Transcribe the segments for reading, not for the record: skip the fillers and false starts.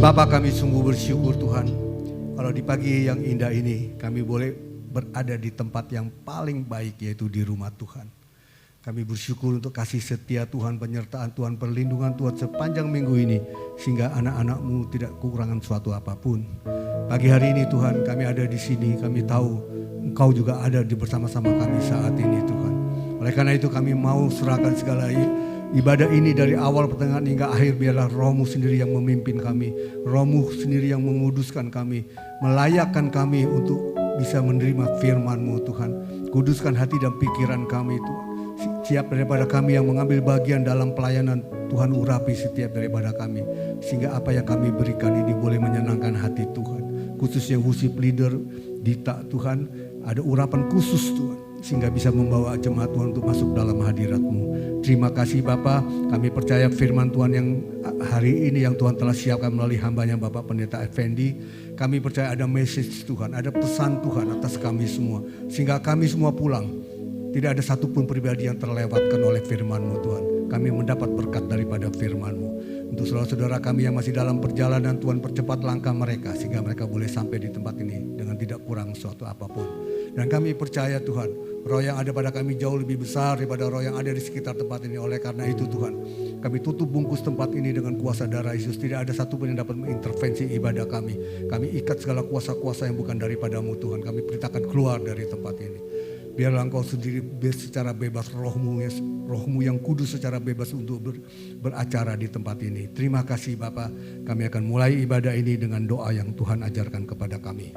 Bapa, kami sungguh bersyukur Tuhan, kalau di pagi yang indah ini kami boleh berada di tempat yang paling baik, yaitu di rumah Tuhan. Kami bersyukur untuk kasih setia Tuhan, penyertaan Tuhan, perlindungan Tuhan sepanjang minggu ini, sehingga anak-anak-Mu tidak kekurangan suatu apapun. Pagi hari ini Tuhan, kami ada di sini, kami tahu Engkau juga ada di bersama-sama kami saat ini Tuhan. Oleh karena itu kami mau serahkan segala ibadah ini dari awal, pertengahan hingga akhir. Biarlah Roh-Mu sendiri yang memimpin kami, Roh-Mu sendiri yang menguduskan kami, melayakkan kami untuk bisa menerima firman-Mu Tuhan. Kuduskan hati dan pikiran kami Tuhan. Siap daripada kami yang mengambil bagian dalam pelayanan, Tuhan urapi setiap daripada kami, sehingga apa yang kami berikan ini boleh menyenangkan hati Tuhan. Khususnya worship leader Dita Tuhan, ada urapan khusus Tuhan, sehingga bisa membawa jemaat Tuhan untuk masuk dalam hadirat-Mu. Terima kasih Bapa, kami percaya firman Tuhan yang hari ini yang Tuhan telah siapkan melalui hambanya Bapak Pendeta Effendi. Kami percaya ada message Tuhan, ada pesan Tuhan atas kami semua, sehingga kami semua pulang tidak ada satupun pribadi yang terlewatkan oleh firman-Mu Tuhan. Kami mendapat berkat daripada firman-Mu. Untuk saudara-saudara kami yang masih dalam perjalanan, Tuhan percepat langkah mereka, sehingga mereka boleh sampai di tempat ini dengan tidak kurang suatu apapun. Dan kami percaya Tuhan, roh yang ada pada kami jauh lebih besar daripada roh yang ada di sekitar tempat ini. Oleh karena itu Tuhan, kami tutup bungkus tempat ini dengan kuasa darah Yesus. Tidak ada satupun yang dapat mengintervensi ibadah kami. Kami ikat segala kuasa-kuasa yang bukan daripada-Mu Tuhan. Kami perintahkan keluar dari tempat ini. Biarlah Engkau sendiri secara bebas, Roh-Mu yang kudus secara bebas untuk beracara di tempat ini. Terima kasih Bapa, kami akan mulai ibadah ini dengan doa yang Tuhan ajarkan kepada kami.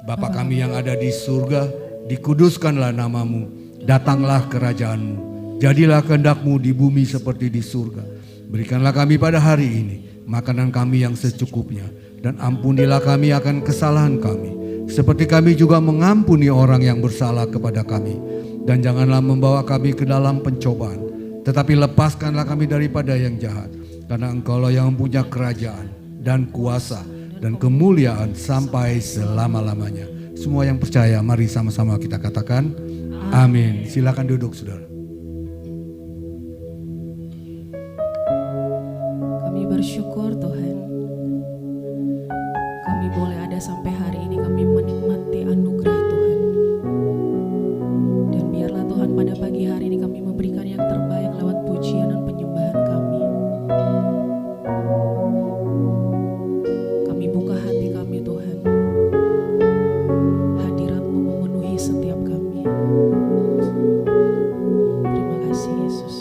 Bapa kami yang ada di surga, dikuduskanlah nama-Mu, datanglah kerajaan-Mu, jadilah kehendak-Mu di bumi seperti di surga. Berikanlah kami pada hari ini makanan kami yang secukupnya, dan ampunilah kami akan kesalahan kami, seperti kami juga mengampuni orang yang bersalah kepada kami. Dan janganlah membawa kami ke dalam pencobaan, tetapi lepaskanlah kami daripada yang jahat. Karena Engkau-lah yang punya kerajaan dan kuasa dan kemuliaan sampai selama-lamanya. Semua yang percaya, mari sama-sama kita katakan amin. Silakan duduk saudara. Kami bersyukur Tuhan, kami boleh ada sampai hari ini, kami menikmati anugerah Tuhan. Dan biarlah Tuhan pada pagi hari ini kami memberikan yang terbaik lewat pujian dan penyembahan kami. Kami buka hati kami Tuhan, hadirat-Mu memenuhi setiap kami. Terima kasih Yesus.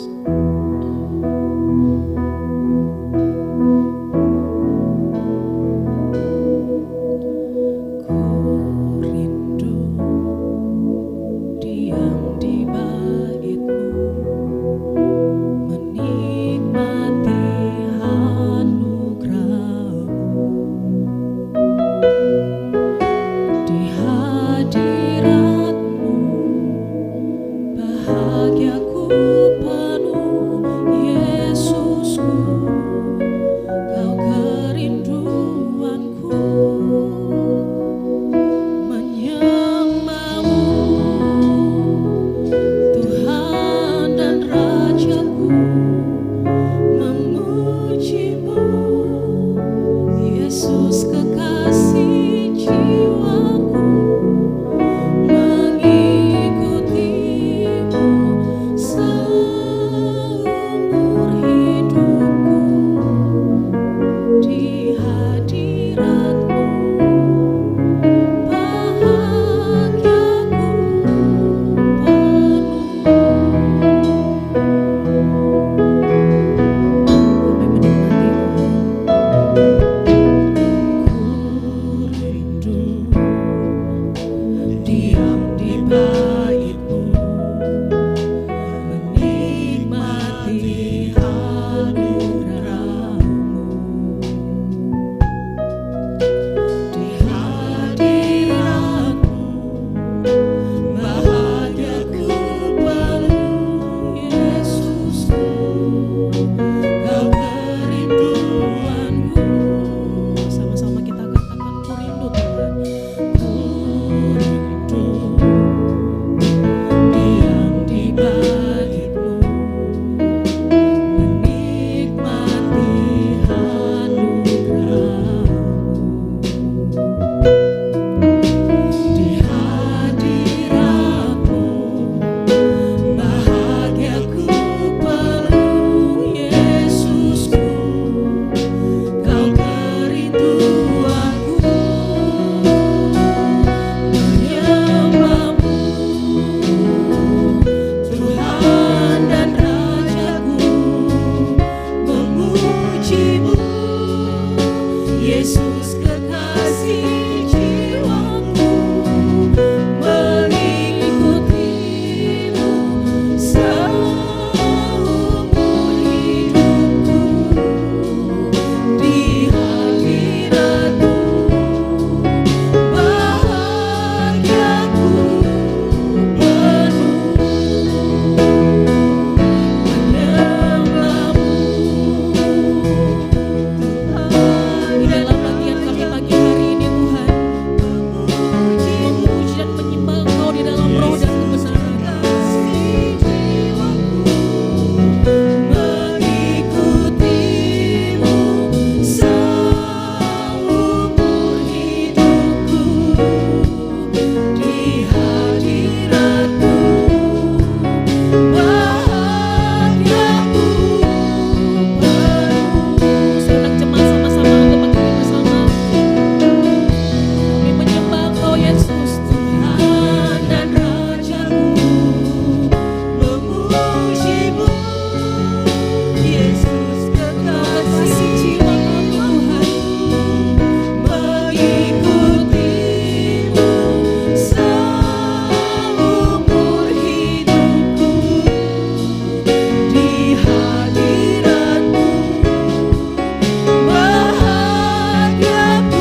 Yesus kekasih jiwaku, mengikutimu seumur hidupku, di hadiratmu bahagiaku penuh, menyembahmu Di dalam latihan kami pagi hari ini Tuhan, memuji dan menyembah Engkau di dalam roh dan kebenaran. mengikutimu seumur hidupku, di hadiratmu bahagiaku penuh. Segenap jemaat sama-sama untuk berdiri bersama. Kami menyembah Engkau Yesus, Tuhan dan Rajaku, memujimu, Yesus kekasih jiwa kami, mengikutimu seumur hidupku, di hadiratmu bahagiaku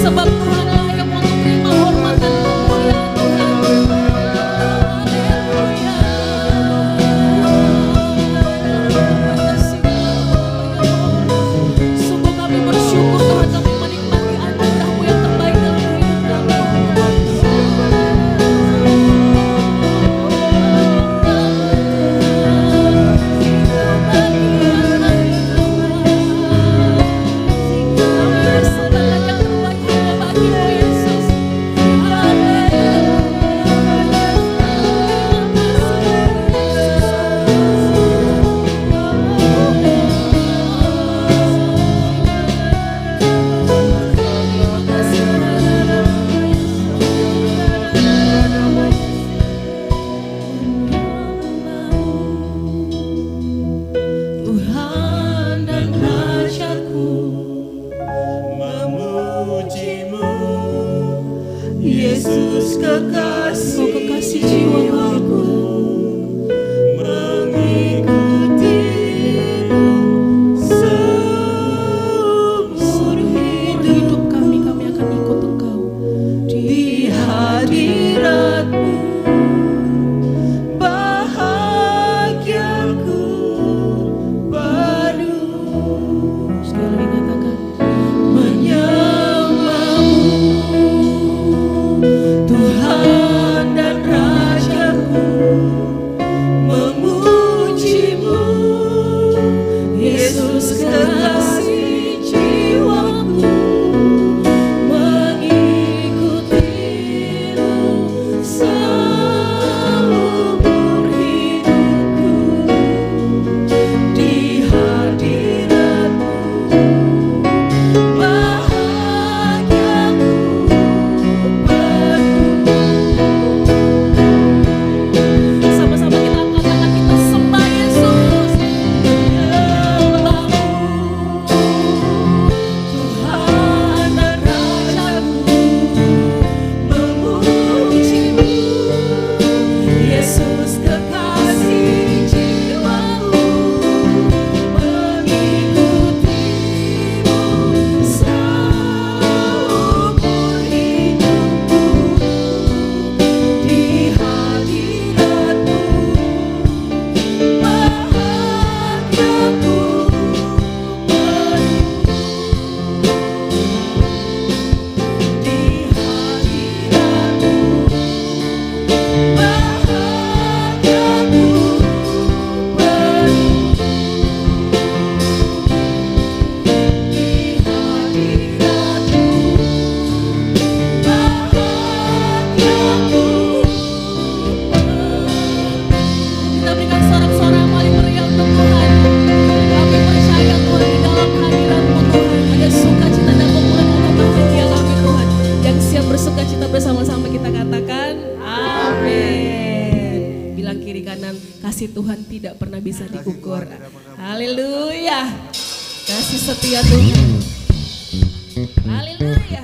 sebab Tuhan layak untuk terima hormat dan kemuliaan Tuhan. Sungguh kami bersyukur Tuhan, kami menikmati anugerah-Mu yang terbaik dalam hidup Tuhan dan Rajaku, memujimu, Yesus kekasih jiwaku, mengikutimu seumur hidup kami akan ikut Engkau. di hadiratmu bahagiaku penuh, Sekali lagi katakan, menyembahmu, Tuhan dan Rajaku, kasih Tuhan tidak pernah bisa Kasih diukur. Tuhan tidak pernah- Haleluya. Kasih setia Tuhan. Haleluya.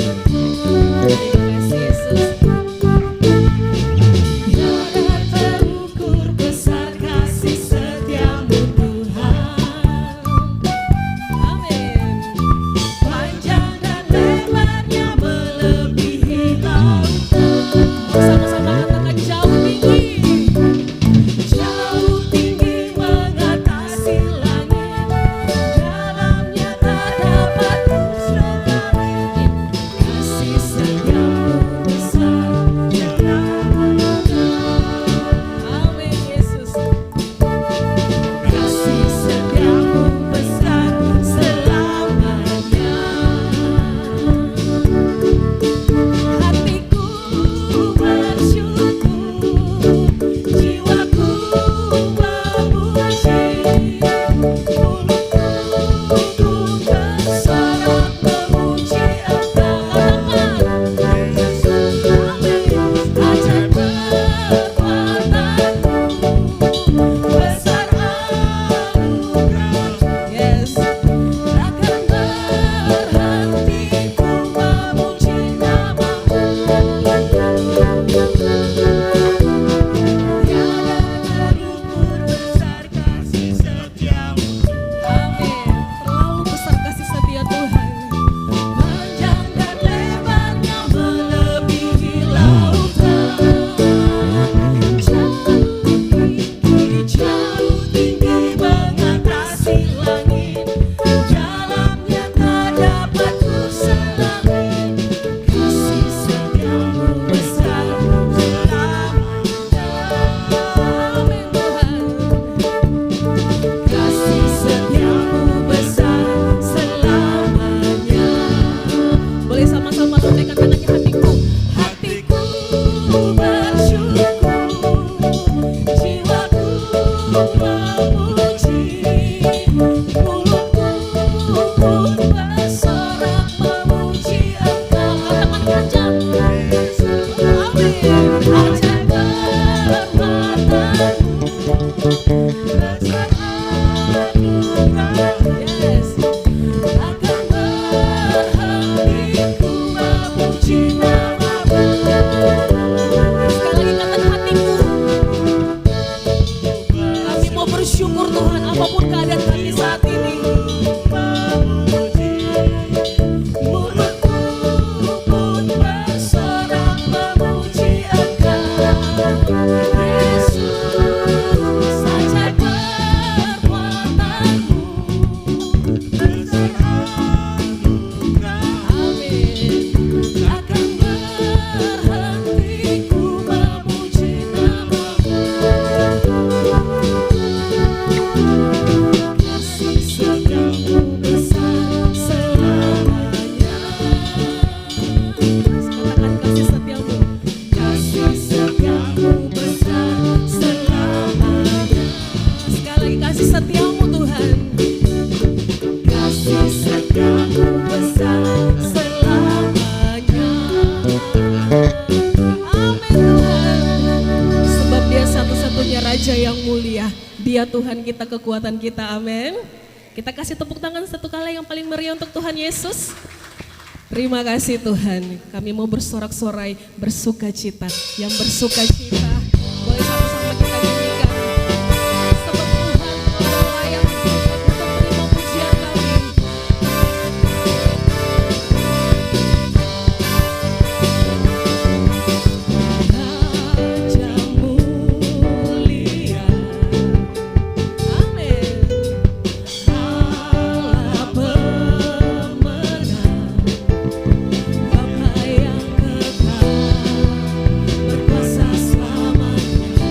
Terima kasih Yesus. Tiada terukur besar kasih setiamu Tuhan. Amin. Panjang dan lebarnya melebihi lautan. Sama-sama katakan jauh tinggi. Jauh tinggi mengatasi langit, dalamnya tak dapat terselami. Kasih setiamu besar selamanya. Amin Yesus. Kasih setiamu besar selamanya. Hatiku bersyukur, jiwaku memuji, mulutku bersorak memuji Engkau. Yesus, ajaib kekuatanmu, besar anugerah. Yes. Takkan berhenti ku memuji namamu. Tiada terukur besar kasih setiamu. Amin. Terlalu besar kasih setia Tuhan. Panjang dan lebarnya melebihi lautan. Jauh tinggi mengatasi langit, dalamnya tak dapat terselami. Kasih setiamu besar selamanya. Amin Tuhan. Kasih setiamu besar selamanya. Boleh sama-sama lambaikan tangannya hatiku. Hatiku bersyukur, jiwaku memuji, mulutku pun bersorak memuji Engkau. Tangan kencang. Yesus, amin. Ajaib kekuatanmu, besar anugerah. Yes. Takkan berhenti ku memuji namamu. Sekali lagi katakan hatiku. Kami mau bersyukur Tuhan apapun keadaan kami saat ini. Memuji, mulutku pun bersorak memuji Engkau. Yesus, ajaib kekuatanmu, besar anugerah. Amin. Takkan berhenti ku memuji namamu. Kasih setiamu besar selamanya. Katakan kasih setiamu. Kasih setiamu besar selamanya. Sekali lagi kasih setiamu Tuhan. Kasih setiamu besar selamanya. Amin Tuhan. Sebab dia satu-satunya Raja yang mulia. Dia Tuhan kita, kekuatan kita. Amin. Kita kasih tepuk tangan satu kali yang paling meriah untuk Tuhan Yesus. Terima kasih Tuhan. Kami mau bersorak-sorai, bersuka cita. Yang bersuka cita, boleh sama-sama kita nyanyikan. Sebab Tuhan telah layak untuk terima pujian kami. Raja mulia, Amin. Allah pemenang, Bapa yang kekal, berkuasa selamanya.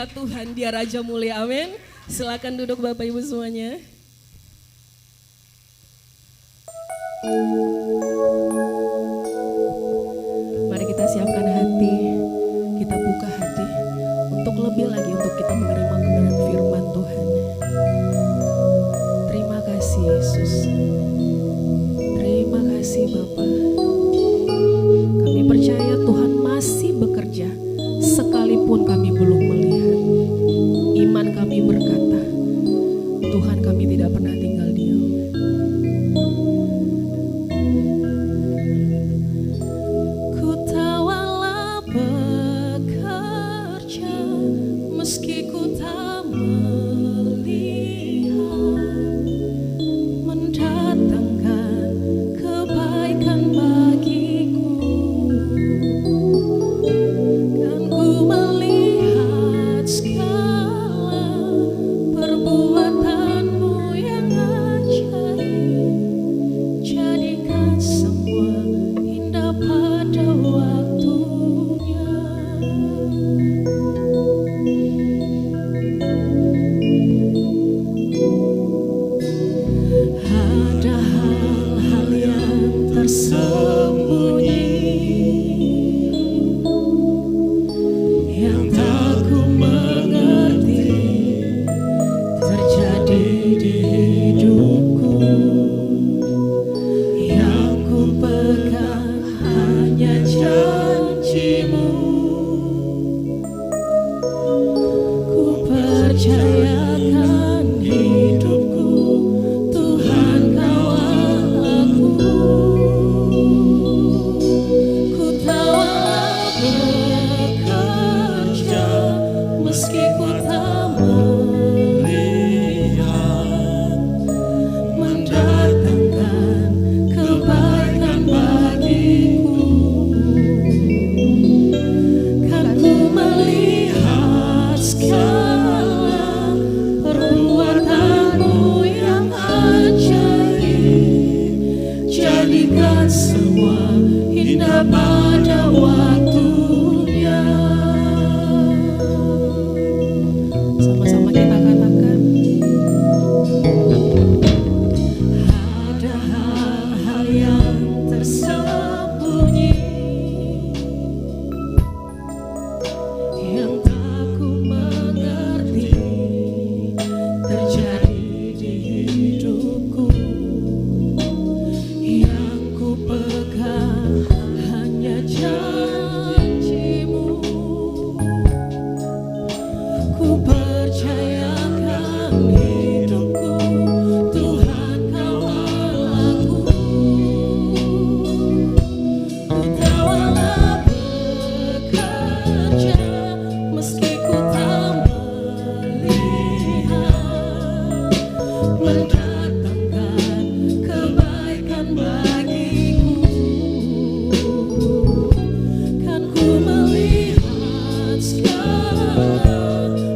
dia Tuhan, dia Raja mulia, amin. Silakan duduk Bapak Ibu semuanya. Mari kita siapkan hati, kita buka hati untuk lebih lagi untuk kita menerima kebenaran firman Tuhan. Terima kasih Yesus, terima kasih Bapa. Kami percaya Tuhan masih bekerja sekalipun kami belum melihat. Iman kami berkata, Tuhan kami tidak pernah tinggal diam. Ku tawalah bekerja meski ku tak melihat, mendatangkan kebaikan bagiku. Kan ku melihat segala perbuatanmu yang ajaib, jadikan semua indah pada waktunya. Ada hal-hal yang tersembunyi yang tak ku mengerti terjadi di hidupku. Yang ku pegang hanya janjimu. Ku percayakan hidupku, Tuhan kawal aku. Ku tawalah bekerja meski ku tak melihat, mendatangkan kebaikan bagiku. Kan ku melihat segala perbuatanmu yang ajaib, jadikan semua indah pada waktunya. Sama-sama kita katakan, ada hal-hal yang tersembunyi yang tak ku mengerti terjadi di hidupku. Yang ku pegang hanya janjimu. Ku percayakan hidupku, Tuhan kawal aku. Ku tawalah bekerja meski ku tak melihat, mendatangkan kebaikan bagiku. Kan ku melihat segala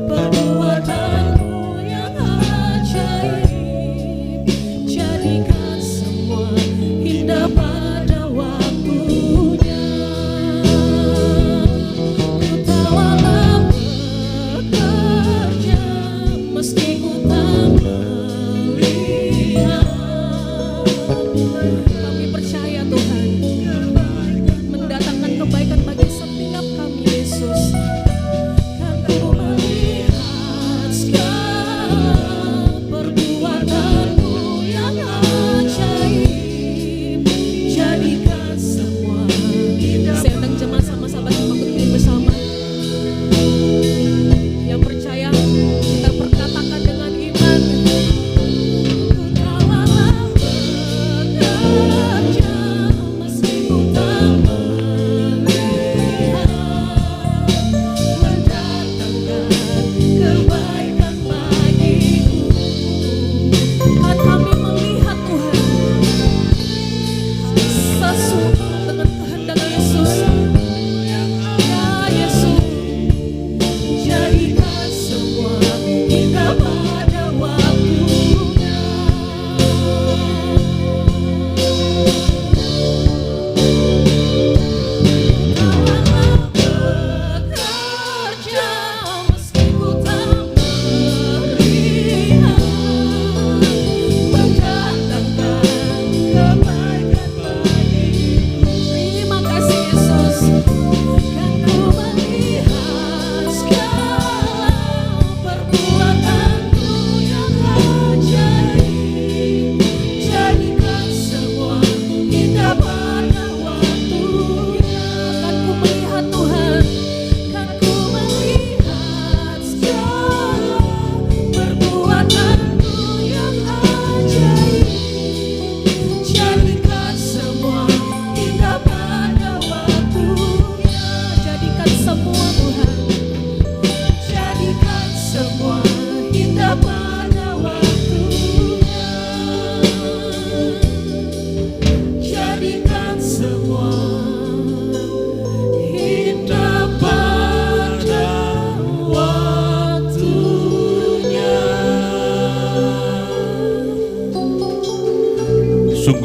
perbuatanmu yang ajaib, jadikan semua indah pada waktunya. Ku tawalah bekerja meski ku tak melihat. Kami percaya Tuhan mendatangkan kebaikan bagi setiap kami Yesus. Kan ku melihat segala perbuatanmu yang ajaib, jadikan semua indah. Saya undang jemaat sama-sama kita berdiri bersama. Yang percaya kita perkatakan dengan iman. Ku tawalah bekerja meski ku tak melihat, mendatangkan kebaikan bagiku. Kan kami melihat Tuhan sesuai dengan kehendak Yesus. Ya Yesus, jadikan semua indah pada waktunya. Tawalah bekerja meski ku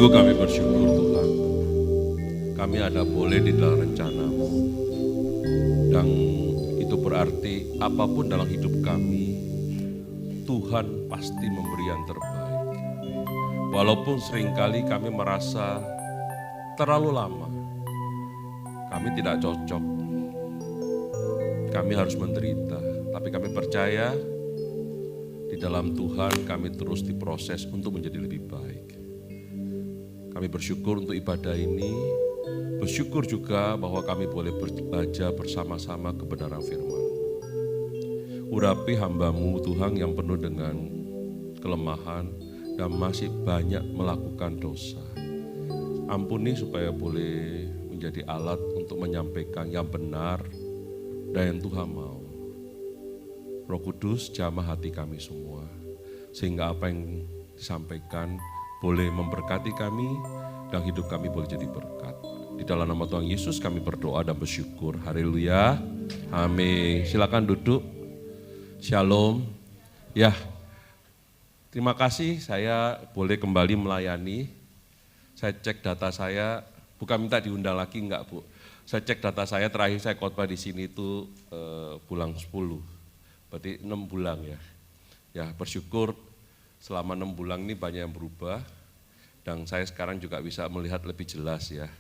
Sungguh kami bersyukur Tuhan, kami ada boleh di dalam rencana-Mu. Dan itu berarti apapun dalam hidup kami, Tuhan pasti memberi yang terbaik. Walaupun seringkali kami merasa terlalu lama, kami tidak cocok, kami harus menderita. Tapi kami percaya di dalam Tuhan kami terus diproses untuk menjadi lebih baik. Kami bersyukur untuk ibadah ini, bersyukur juga bahwa kami boleh belajar bersama-sama kebenaran firman. Urapi hamba-Mu Tuhan yang penuh dengan kelemahan dan masih banyak melakukan dosa. Ampuni supaya boleh menjadi alat untuk menyampaikan yang benar dan yang Tuhan mau. Roh Kudus jamah hati kami semua, sehingga apa yang disampaikan boleh memberkati kami dan hidup kami boleh jadi berkat. Di dalam nama Tuhan Yesus kami berdoa dan bersyukur. Haleluya. Amin. Silakan duduk. Shalom. Ya, terima kasih saya boleh kembali melayani. Saya cek data saya, bukan minta diundang lagi enggak Bu. Saya cek data saya, terakhir saya khotbah di sini itu bulan 10. Berarti 6 bulan ya. Ya, bersyukur selama 6 bulan ini banyak yang berubah. Dan saya sekarang juga bisa melihat lebih jelas ya.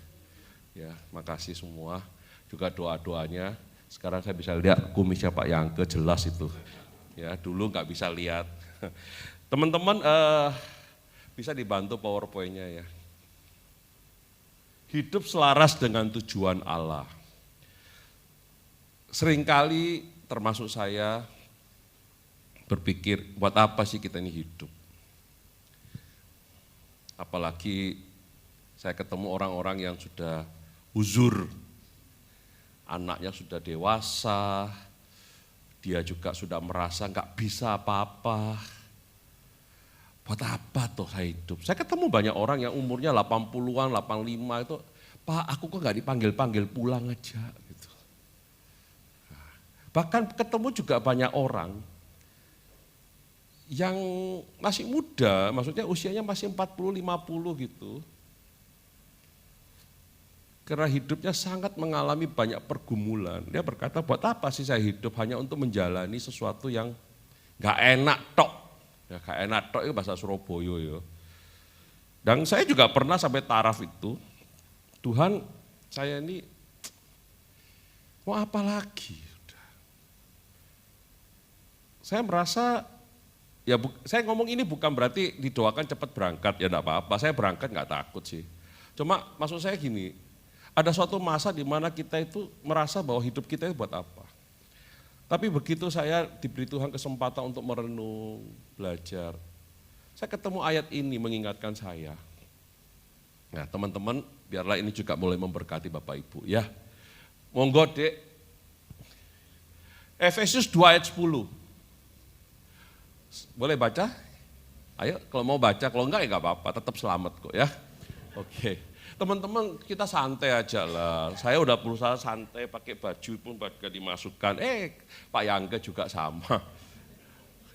Ya, makasih semua. Juga doa-doanya. Sekarang saya bisa lihat kumisnya Pak Yangke jelas itu. Ya, dulu nggak bisa lihat. Teman-teman bisa dibantu PowerPoint-nya ya. Hidup selaras dengan tujuan Allah. Seringkali termasuk saya berpikir, buat apa sih kita ini hidup? Apalagi saya ketemu orang-orang yang sudah uzur, anaknya sudah dewasa, dia juga sudah merasa nggak bisa apa-apa. Buat apa tuh saya hidup? Saya ketemu banyak orang yang umurnya 80-an, 85 itu, Pak aku kok nggak dipanggil-panggil pulang aja gitu. Bahkan ketemu juga banyak orang yang masih muda, maksudnya usianya masih 40-50 gitu. Karena hidupnya sangat mengalami banyak pergumulan. Dia berkata, buat apa sih saya hidup hanya untuk menjalani sesuatu yang gak enak tok. Ya, gak enak tok itu bahasa Surabaya ya. Dan saya juga pernah sampai taraf itu, Tuhan saya ini mau apa lagi? Saya merasa, ya saya ngomong ini bukan berarti didoakan cepat berangkat, ya enggak apa-apa, saya berangkat enggak takut sih. Cuma maksud saya gini, ada suatu masa di mana kita itu merasa bahwa hidup kita itu buat apa. Tapi begitu saya diberi Tuhan kesempatan untuk merenung, belajar, saya ketemu ayat ini mengingatkan saya. Nah teman-teman, biarlah ini juga mulai memberkati Bapak Ibu ya. Monggo Dek, Efesus 2 ayat 10. Boleh baca? Ayo kalau mau baca, kalau enggak ya enggak apa-apa, tetap selamat kok ya. Oke, teman-teman kita santai aja lah. Saya udah berusaha santai, pakai baju pun gak dimasukkan. Pak Yangke juga sama.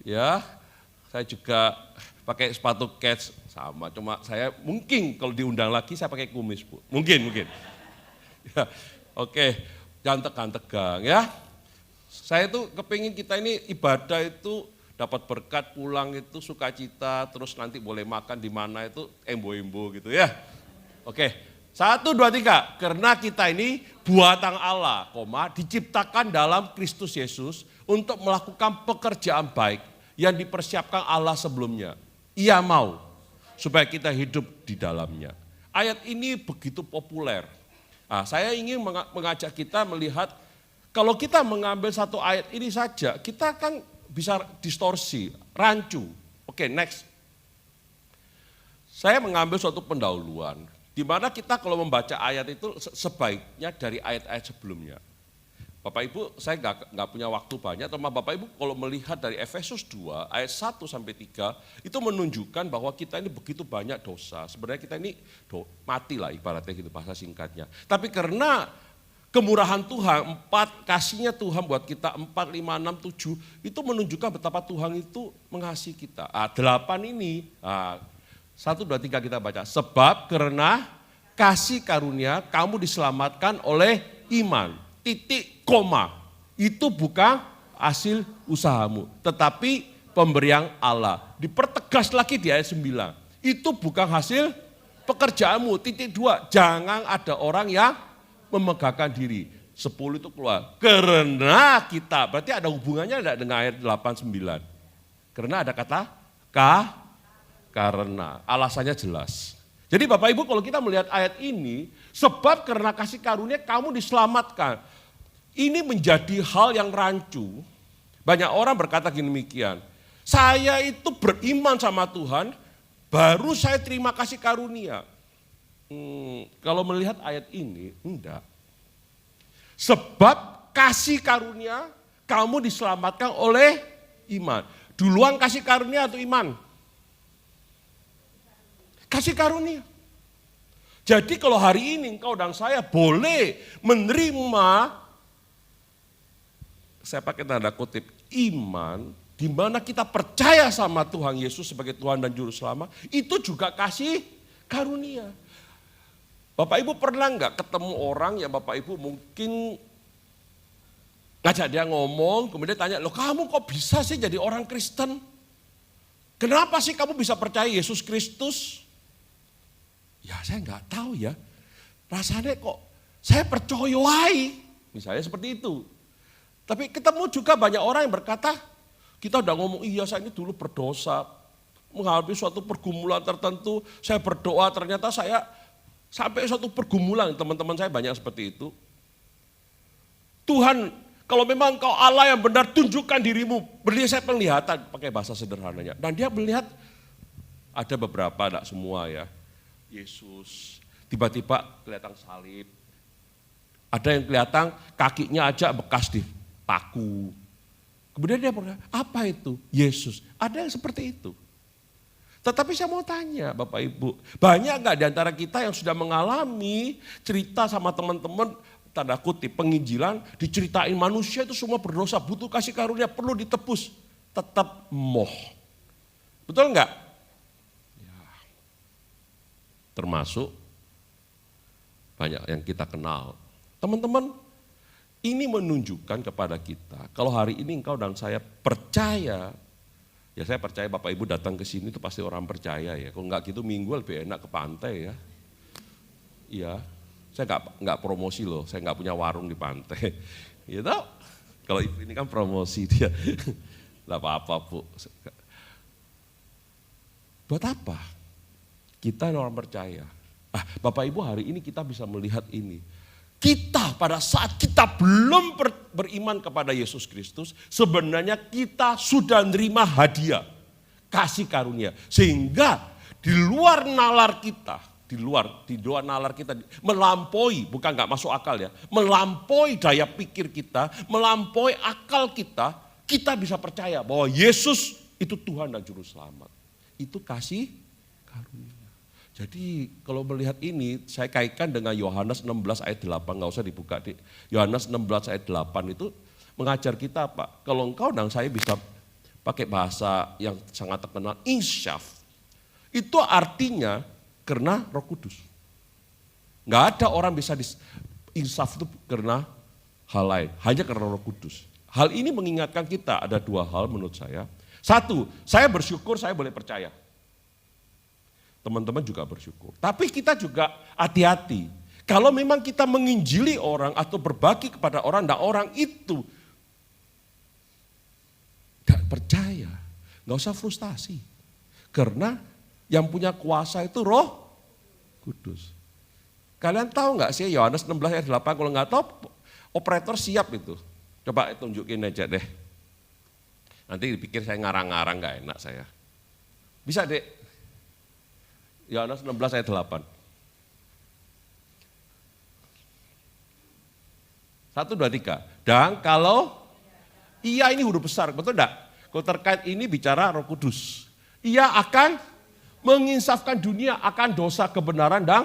Ya, saya juga pakai sepatu kets sama. Cuma saya mungkin kalau diundang lagi saya pakai kumis Bu. Mungkin. Ya, oke, jangan tegang-tegang ya. Saya tuh kepingin kita ini ibadah itu dapat berkat, pulang itu sukacita, terus nanti boleh makan di mana itu embo-embo gitu ya. Oke, 1, 2, 3, karena kita ini buatan Allah, diciptakan dalam Kristus Yesus untuk melakukan pekerjaan baik yang dipersiapkan Allah sebelumnya. Ia mau supaya kita hidup di dalamnya. Ayat ini begitu populer. Nah, saya ingin mengajak kita melihat, kalau kita mengambil satu ayat ini saja, kita kan bisa distorsi, rancu. Oke, next. Saya mengambil suatu pendahuluan, di mana kita kalau membaca ayat itu sebaiknya dari ayat-ayat sebelumnya. Bapak Ibu, saya nggak punya waktu banyak, teman Bapak Ibu kalau melihat dari Efesus 2 ayat 1-3, itu menunjukkan bahwa kita ini begitu banyak dosa. Sebenarnya kita ini mati lah ibaratnya gitu bahasa singkatnya. Tapi karena kemurahan Tuhan, 4 kasihnya Tuhan buat kita, 4, 5, 6, 7, itu menunjukkan betapa Tuhan itu mengasihi kita. 8 ini, 1, 2, 3 kita baca. Sebab karena kasih karunia kamu diselamatkan oleh iman. Titik koma. Itu bukan hasil usahamu, tetapi pemberian Allah. Dipertegas lagi di ayat 9. Itu bukan hasil pekerjaanmu. Titik 2. Jangan ada orang yang memegahkan diri. 10 itu keluar. Karena kita, berarti ada hubungannya enggak dengan ayat 8, 9. Karena ada kata karena. Alasannya jelas. Jadi Bapak Ibu kalau kita melihat ayat ini, sebab karena kasih karunia kamu diselamatkan. Ini menjadi hal yang rancu. Banyak orang berkata gini demikian, saya itu beriman sama Tuhan, baru saya terima kasih karunia. Kalau melihat ayat ini, enggak. Sebab kasih karunia kamu diselamatkan oleh iman. Duluan kasih karunia atau iman? Kasih karunia. Jadi kalau hari ini engkau dan saya boleh menerima, saya pakai tanda kutip, iman, di mana kita percaya sama Tuhan Yesus sebagai Tuhan dan Juru Selamat, itu juga kasih karunia. Bapak Ibu pernah enggak ketemu orang yang Bapak Ibu mungkin ngajak dia ngomong, kemudian tanya, loh kamu kok bisa sih jadi orang Kristen? Kenapa sih kamu bisa percaya Yesus Kristus? Ya saya enggak tahu ya, rasanya kok saya percaya wae, misalnya seperti itu. Tapi ketemu juga banyak orang yang berkata, kita udah ngomong, iya saya ini dulu berdosa, menghadapi suatu pergumulan tertentu, saya berdoa ternyata saya sampai suatu pergumulan, teman-teman saya banyak seperti itu. Tuhan, kalau memang kau Allah yang benar, tunjukkan dirimu, beri saya penglihatan, pakai bahasa sederhananya. Dan dia melihat, ada beberapa, tidak semua ya, Yesus, tiba-tiba kelihatan salib, ada yang kelihatan kakinya aja bekas di paku. Kemudian dia berkata, apa itu? Yesus. Ada yang seperti itu. Tetapi saya mau tanya Bapak Ibu, banyak enggak di antara kita yang sudah mengalami cerita sama teman-teman, tanda kutip penginjilan, diceritain manusia itu semua berdosa, butuh kasih karunia, perlu ditebus, tetap moh. Betul enggak? Ya. Termasuk banyak yang kita kenal. Teman-teman, ini menunjukkan kepada kita, kalau hari ini engkau dan saya percaya, ya saya percaya Bapak Ibu datang ke sini itu pasti orang percaya ya. Kalau enggak gitu minggu lebih enak ke pantai ya. Iya, saya enggak promosi loh, saya enggak punya warung di pantai. Gitu. Kalau ini kan promosi dia. Enggak apa-apa Bu. Buat apa? Kita orang percaya. Bapak Ibu hari ini kita bisa melihat ini. Kita pada saat kita belum beriman kepada Yesus Kristus, sebenarnya kita sudah menerima hadiah, kasih karunia. Sehingga di luar nalar kita, di luar nalar kita, melampaui, bukan gak masuk akal ya, melampaui daya pikir kita, melampaui akal kita, kita bisa percaya bahwa Yesus itu Tuhan dan Juru Selamat. Itu kasih karunia. Jadi kalau melihat ini, saya kaitkan dengan Yohanes 16 ayat 8, nggak usah dibuka. Yohanes 16 ayat 8 itu mengajar kita apa? Kalau engkau dan saya bisa pakai bahasa yang sangat terkenal, insyaf. Itu artinya karena Roh Kudus. Nggak ada orang bisa insaf itu karena hal lain, hanya karena Roh Kudus. Hal ini mengingatkan kita ada dua hal menurut saya. Satu, saya bersyukur saya boleh percaya. Teman-teman juga bersyukur. Tapi kita juga hati-hati. Kalau memang kita menginjili orang atau berbagi kepada orang dan orang itu gak percaya, gak usah frustasi. Karena yang punya kuasa itu Roh Kudus. Kalian tahu gak sih Yohanes 16 ayat 8, kalau gak tahu operator siap itu. Coba tunjukin aja deh. Nanti dipikir saya ngarang-ngarang gak enak saya. Bisa dek. Yohanes 16 ayat 8. 1, 2, 3. Dan kalau ia ini huruf besar, betul enggak? Kalau terkait ini bicara Roh Kudus. Ia akan menginsafkan dunia akan dosa, kebenaran dan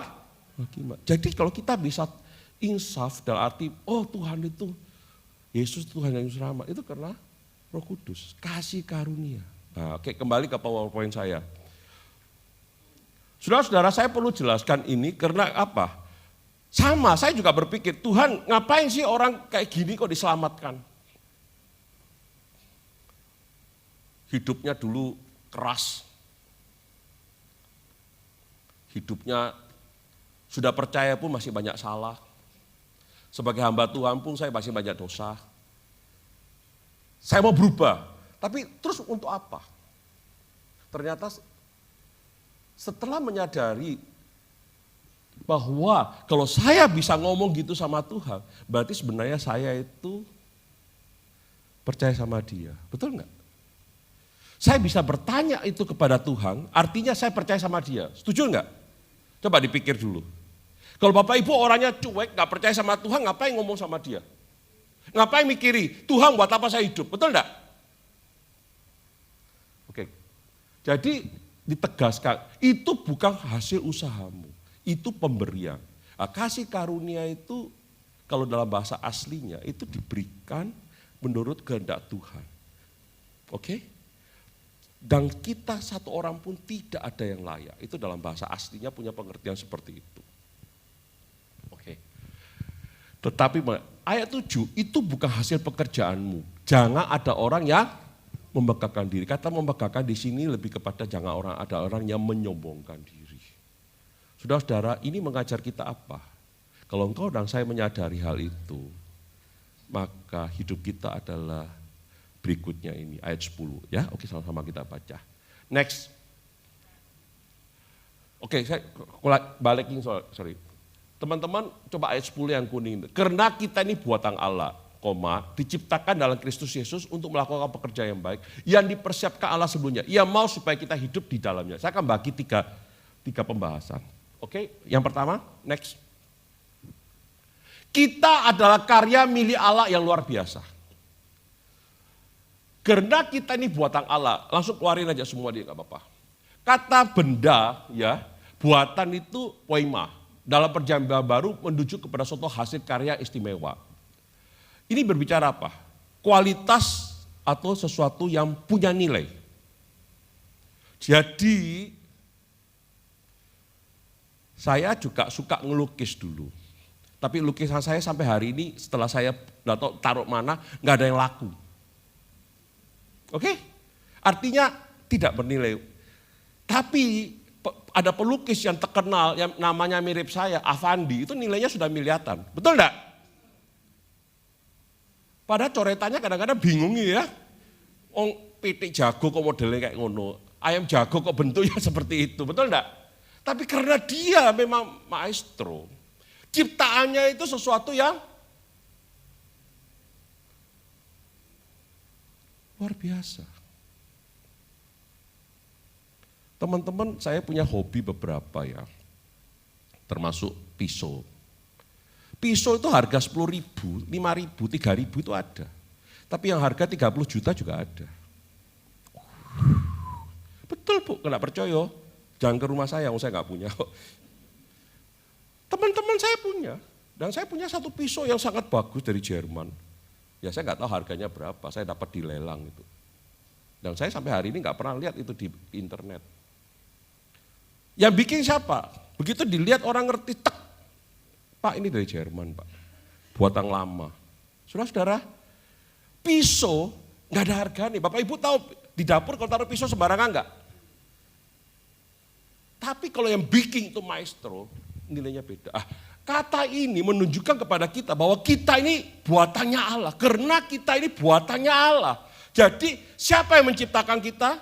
hikmat. Jadi kalau kita bisa insaf dalam arti, oh Tuhan itu, Yesus Tuhan yang selamat, itu karena Roh Kudus, kasih karunia. Nah, oke, kembali ke PowerPoint saya. Saudara-saudara, saya perlu jelaskan ini karena apa? Sama, saya juga berpikir, Tuhan ngapain sih orang kayak gini kok diselamatkan? Hidupnya dulu keras. Hidupnya sudah percaya pun masih banyak salah. Sebagai hamba Tuhan pun saya masih banyak dosa. Saya mau berubah, tapi terus untuk apa? Ternyata setelah menyadari bahwa kalau saya bisa ngomong gitu sama Tuhan, berarti sebenarnya saya itu percaya sama Dia. Betul enggak? Saya bisa bertanya itu kepada Tuhan, artinya saya percaya sama Dia. Setuju enggak? Coba dipikir dulu. Kalau Bapak Ibu orangnya cuek, enggak percaya sama Tuhan, ngapain ngomong sama Dia? Ngapain mikiri, Tuhan buat apa saya hidup? Betul enggak? Oke. Jadi ditegaskan, itu bukan hasil usahamu, itu pemberian. Nah, kasih karunia itu kalau dalam bahasa aslinya itu diberikan menurut kehendak Tuhan. Oke? Dan kita satu orang pun tidak ada yang layak. Itu dalam bahasa aslinya punya pengertian seperti itu. Oke. Tetapi ayat 7 itu bukan hasil pekerjaanmu. Jangan ada orang yang membanggakan diri. Kata membanggakan di sini lebih kepada jangan ada orang yang menyombongkan diri. Saudara-saudara, ini mengajar kita apa? Kalau engkau dan saya menyadari hal itu, maka hidup kita adalah berikutnya ini, ayat 10. Ya, oke, sama-sama kita baca. Next. Oke, saya balikin, sorry. Teman-teman, coba ayat 10 yang kuning. Karena kita ini buatan Allah, diciptakan dalam Kristus Yesus untuk melakukan pekerjaan yang baik yang dipersiapkan Allah sebelumnya. Ia mau supaya kita hidup di dalamnya. Saya akan bagi tiga pembahasan. Oke, yang pertama, next. Kita adalah karya milik Allah yang luar biasa. Karena kita ini buatan Allah, langsung keluarin aja semua dia, nggak apa-apa. Kata benda, ya, buatan itu poima. Dalam perjanjian baru menuju kepada suatu hasil karya istimewa. Ini berbicara apa? Kualitas atau sesuatu yang punya nilai. Jadi, saya juga suka ngelukis dulu. Tapi lukisan saya sampai hari ini setelah saya nggak tahu taruh mana, nggak ada yang laku. Oke? Artinya tidak bernilai. Tapi ada pelukis yang terkenal, yang namanya mirip saya, Avandi, itu nilainya sudah miliaran. Betul enggak? Padahal coretannya kadang-kadang bingung ya. Pitik jago kok modelnya kayak ngono. Ayam jago kok bentuknya seperti itu. Betul enggak? Tapi karena dia memang maestro. Ciptaannya itu sesuatu yang luar biasa. Teman-teman, saya punya hobi beberapa ya. Termasuk pisau. Pisau itu harga 10.000, 5.000, 3.000 itu ada. Tapi yang harga 30 juta juga ada. Betul Bu, nggak percaya. Jangan ke rumah saya nggak punya. Teman-teman saya punya. Dan saya punya satu pisau yang sangat bagus dari Jerman. Ya saya nggak tahu harganya berapa, saya dapat di lelang itu. Dan saya sampai hari ini nggak pernah lihat itu di internet. Yang bikin siapa? Begitu dilihat orang ngerti, tek. Pak ini dari Jerman Pak, buatan lama. Saudara-saudara, pisau nggak ada harganya. Bapak Ibu tahu di dapur kalau taruh pisau sembarangan nggak? Tapi kalau yang bikin itu maestro, nilainya beda. Kata ini menunjukkan kepada kita bahwa kita ini buatannya Allah. Karena kita ini buatannya Allah. Jadi siapa yang menciptakan kita?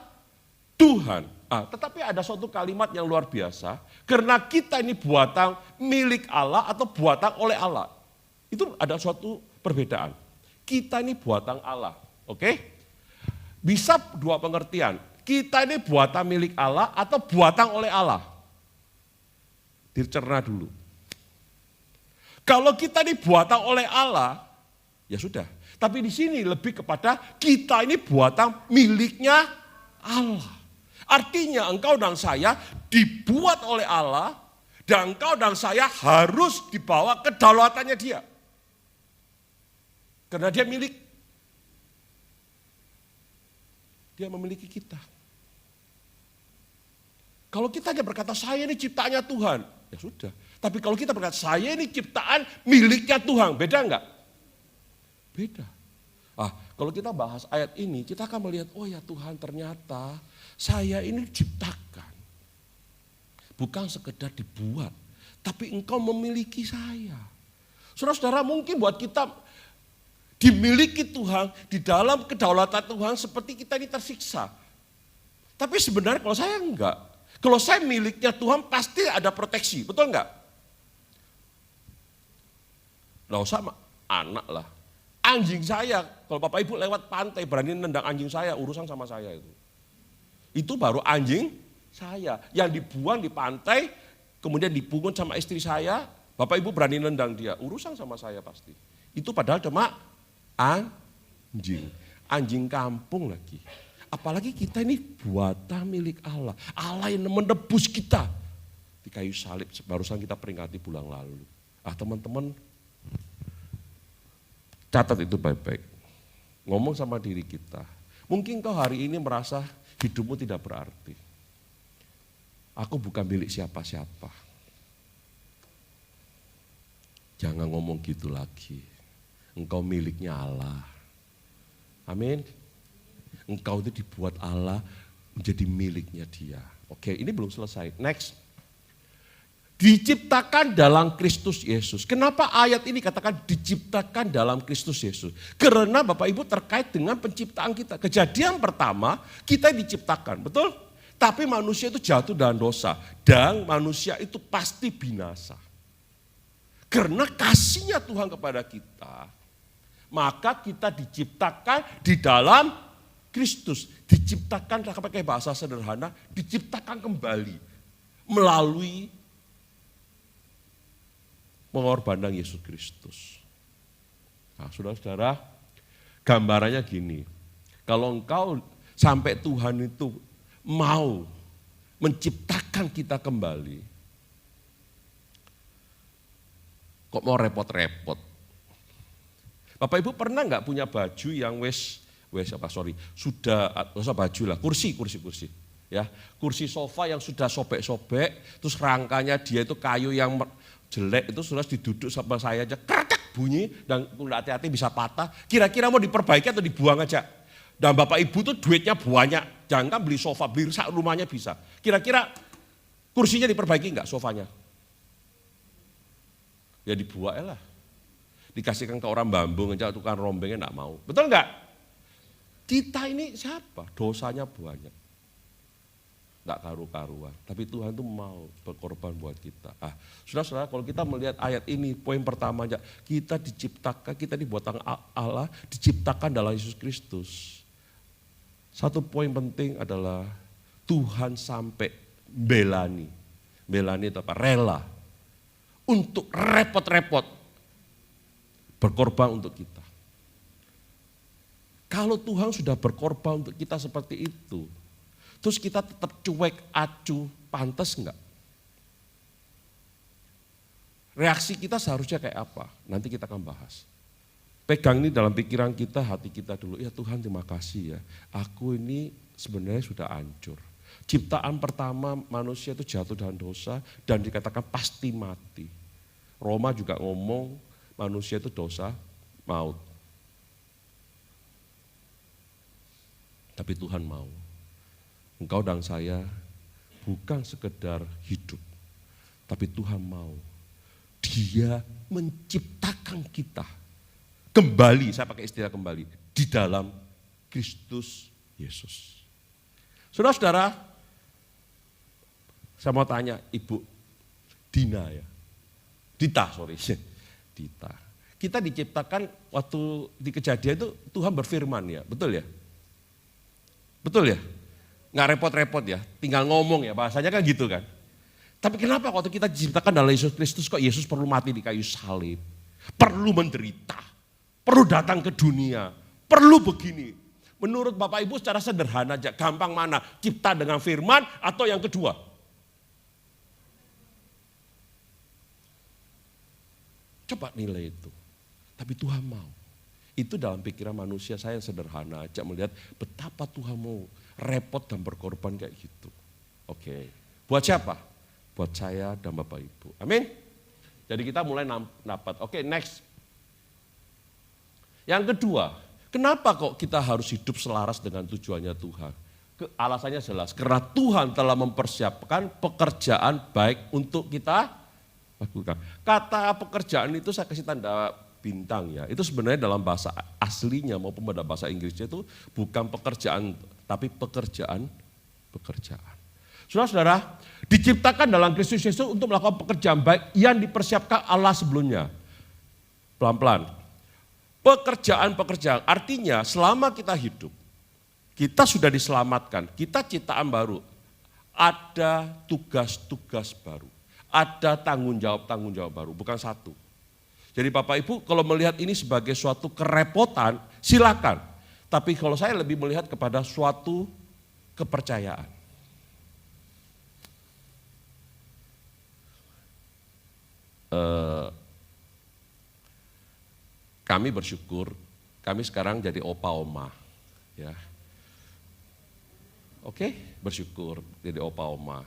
Tuhan. Tetapi ada suatu kalimat yang luar biasa. Karena kita ini buatan milik Allah atau buatan oleh Allah. Itu ada suatu perbedaan. Kita ini buatan Allah. Oke? Bisa dua pengertian. Kita ini buatan milik Allah atau buatan oleh Allah. Dicerna dulu. Kalau kita ini buatan oleh Allah, ya sudah. Tapi di sini lebih kepada kita ini buatan miliknya Allah. Artinya engkau dan saya dibuat oleh Allah dan engkau dan saya harus dibawa ke kedaulatannya Dia. Karena Dia milik. Dia memiliki kita. Kalau kita hanya berkata saya ini ciptaannya Tuhan, ya sudah. Tapi kalau kita berkata saya ini ciptaan miliknya Tuhan, beda enggak? Beda. Kalau kita bahas ayat ini, kita akan melihat, oh ya Tuhan ternyata saya ini diciptakan. Bukan sekedar dibuat, tapi engkau memiliki saya. Saudara-saudara, mungkin buat kita dimiliki Tuhan, di dalam kedaulatan Tuhan seperti kita ini tersiksa. Tapi sebenarnya kalau saya enggak. Kalau saya miliknya Tuhan pasti ada proteksi, betul enggak? Nggak usah anak lah. Anjing saya, kalau Bapak Ibu lewat pantai berani nendang anjing saya, urusan sama saya itu. Itu baru anjing saya. Yang dibuang di pantai, kemudian dipungut sama istri saya, Bapak Ibu berani nendang dia, urusan sama saya pasti. Itu padahal cuma anjing. Anjing kampung lagi. Apalagi kita ini buatan milik Allah. Allah yang menebus kita. Di kayu salib, barusan kita peringati bulan lalu. Teman-teman, catat itu baik-baik. Ngomong sama diri kita. Mungkin kau hari ini merasa hidupmu tidak berarti. Aku bukan milik siapa-siapa. Jangan ngomong gitu lagi. Engkau miliknya Allah. Amin. Engkau itu dibuat Allah menjadi miliknya dia. Oke, ini belum selesai. Next. Diciptakan dalam Kristus Yesus. Kenapa ayat ini katakan diciptakan dalam Kristus Yesus? Karena Bapak Ibu terkait dengan penciptaan kita. Kejadian pertama kita diciptakan, betul? Tapi manusia itu jatuh dalam dosa. Dan manusia itu pasti binasa. Karena kasihnya Tuhan kepada kita, maka kita diciptakan di dalam Kristus. Diciptakan, pakai bahasa sederhana, diciptakan kembali melalui pengorbanan Yesus Kristus. Saudara-saudara, gambarannya gini. Kalau engkau sampai Tuhan itu mau menciptakan kita kembali, kok mau repot-repot? Bapak Ibu pernah nggak punya baju yang sudah usah baju lah, kursi. Ya, kursi sofa yang sudah sobek-sobek, terus rangkanya dia itu kayu yang jelek, itu sudah diduduk sama saya aja, keretek bunyi, dan hati-hati bisa patah. Kira-kira mau diperbaiki atau dibuang aja? Dan Bapak Ibu tuh duitnya banyak, jangan beli sofa, beli rumahnya bisa. Kira-kira kursinya diperbaiki enggak, sofanya? Ya dibuang lah. Dikasihkan ke orang bambu, ngejak tukang rombengnya enggak mau. Betul enggak? Kita ini siapa? Dosanya banyak. Enggak karu-karuan. Tapi Tuhan itu mau berkorban buat kita. Saudara-saudara, kalau kita melihat ayat ini, poin pertama aja, kita diciptakan, kita dibuat Allah, diciptakan dalam Yesus Kristus. Satu poin penting adalah Tuhan sampai belani. Belani itu apa? Rela. Untuk repot-repot berkorban untuk kita. Kalau Tuhan sudah berkorban untuk kita seperti itu, terus kita tetap cuek, acuh, pantas enggak? Reaksi kita seharusnya kayak apa? Nanti kita akan bahas. Pegang ini dalam pikiran kita, hati kita dulu. Ya Tuhan, terima kasih ya. Aku ini sebenarnya sudah hancur. Ciptaan pertama manusia itu jatuh dalam dosa dan dikatakan pasti mati. Roma juga ngomong manusia itu dosa, maut. Tapi Tuhan mau. Engkau dan saya bukan sekedar hidup, tapi Tuhan mau. Dia menciptakan kita kembali, saya pakai istilah kembali, di dalam Kristus Yesus. Saudara-saudara, saya mau tanya Ibu Dina ya, Dita. Kita diciptakan waktu di Kejadian itu Tuhan berfirman ya, betul ya? Betul ya? Nggak repot-repot ya, tinggal ngomong ya, bahasanya kan gitu kan. Tapi kenapa waktu kita diciptakan dalam Yesus Kristus kok Yesus perlu mati di kayu salib, perlu menderita, perlu datang ke dunia, perlu begini. Menurut Bapak Ibu secara sederhana aja, gampang mana? Cipta dengan firman atau yang kedua? Coba nilai itu. Tapi Tuhan mau. Itu dalam pikiran manusia saya yang sederhana aja melihat betapa Tuhan mau repot dan berkorban kayak gitu. Oke. Buat siapa? Buat saya dan Bapak Ibu. Amin. Jadi kita mulai dapat. Oke, next. Yang kedua, kenapa kok kita harus hidup selaras dengan tujuannya Tuhan? Alasannya jelas, karena Tuhan telah mempersiapkan pekerjaan baik untuk kita lakukan. Kata pekerjaan itu saya kasih tanda bintang ya. Itu sebenarnya dalam bahasa aslinya maupun pada bahasa Inggrisnya itu bukan pekerjaan, tapi pekerjaan. Saudara-saudara, diciptakan dalam Kristus Yesus untuk melakukan pekerjaan baik yang dipersiapkan Allah sebelumnya. Pelan-pelan. Pekerjaan artinya selama kita hidup, kita sudah diselamatkan, kita ciptaan baru. Ada tugas-tugas baru, ada tanggung jawab baru, bukan satu. Jadi Bapak Ibu kalau melihat ini sebagai suatu kerepotan, silakan. Tapi kalau saya lebih melihat kepada suatu kepercayaan. Kami bersyukur, kami sekarang jadi opa oma, ya. Oke, bersyukur jadi opa oma.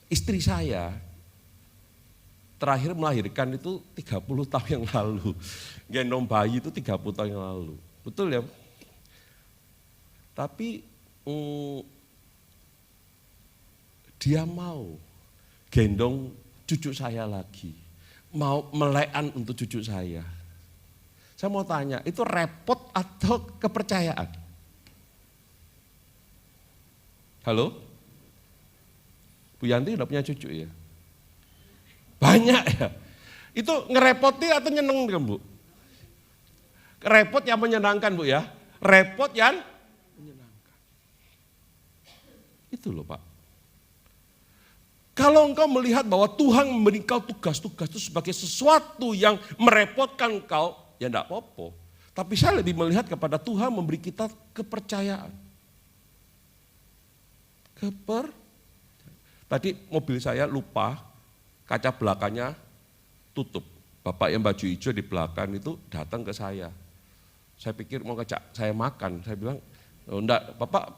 Istri saya terakhir melahirkan itu 30 tahun yang lalu. Gendong bayi itu 30 tahun yang lalu. Betul ya? Tapi dia mau gendong cucu saya lagi. Mau melekan untuk cucu saya. Saya mau tanya, itu repot atau kepercayaan? Halo? Bu Yanti udah punya cucu ya? Banyak ya? Itu ngerepoti atau nyeneng kan Bu? Repot yang menyenangkan Bu ya? Repot yang menyenangkan. Itu loh Pak. Kalau engkau melihat bahwa Tuhan memberi engkau tugas-tugas itu sebagai sesuatu yang merepotkan engkau, ya enggak apa-apa. Tapi saya lebih melihat kepada Tuhan memberi kita kepercayaan. Tadi mobil saya lupa, kaca belakangnya tutup. Bapak yang baju hijau di belakang itu datang ke saya. Saya pikir mau ngajak saya makan. Saya bilang, oh, enggak Bapak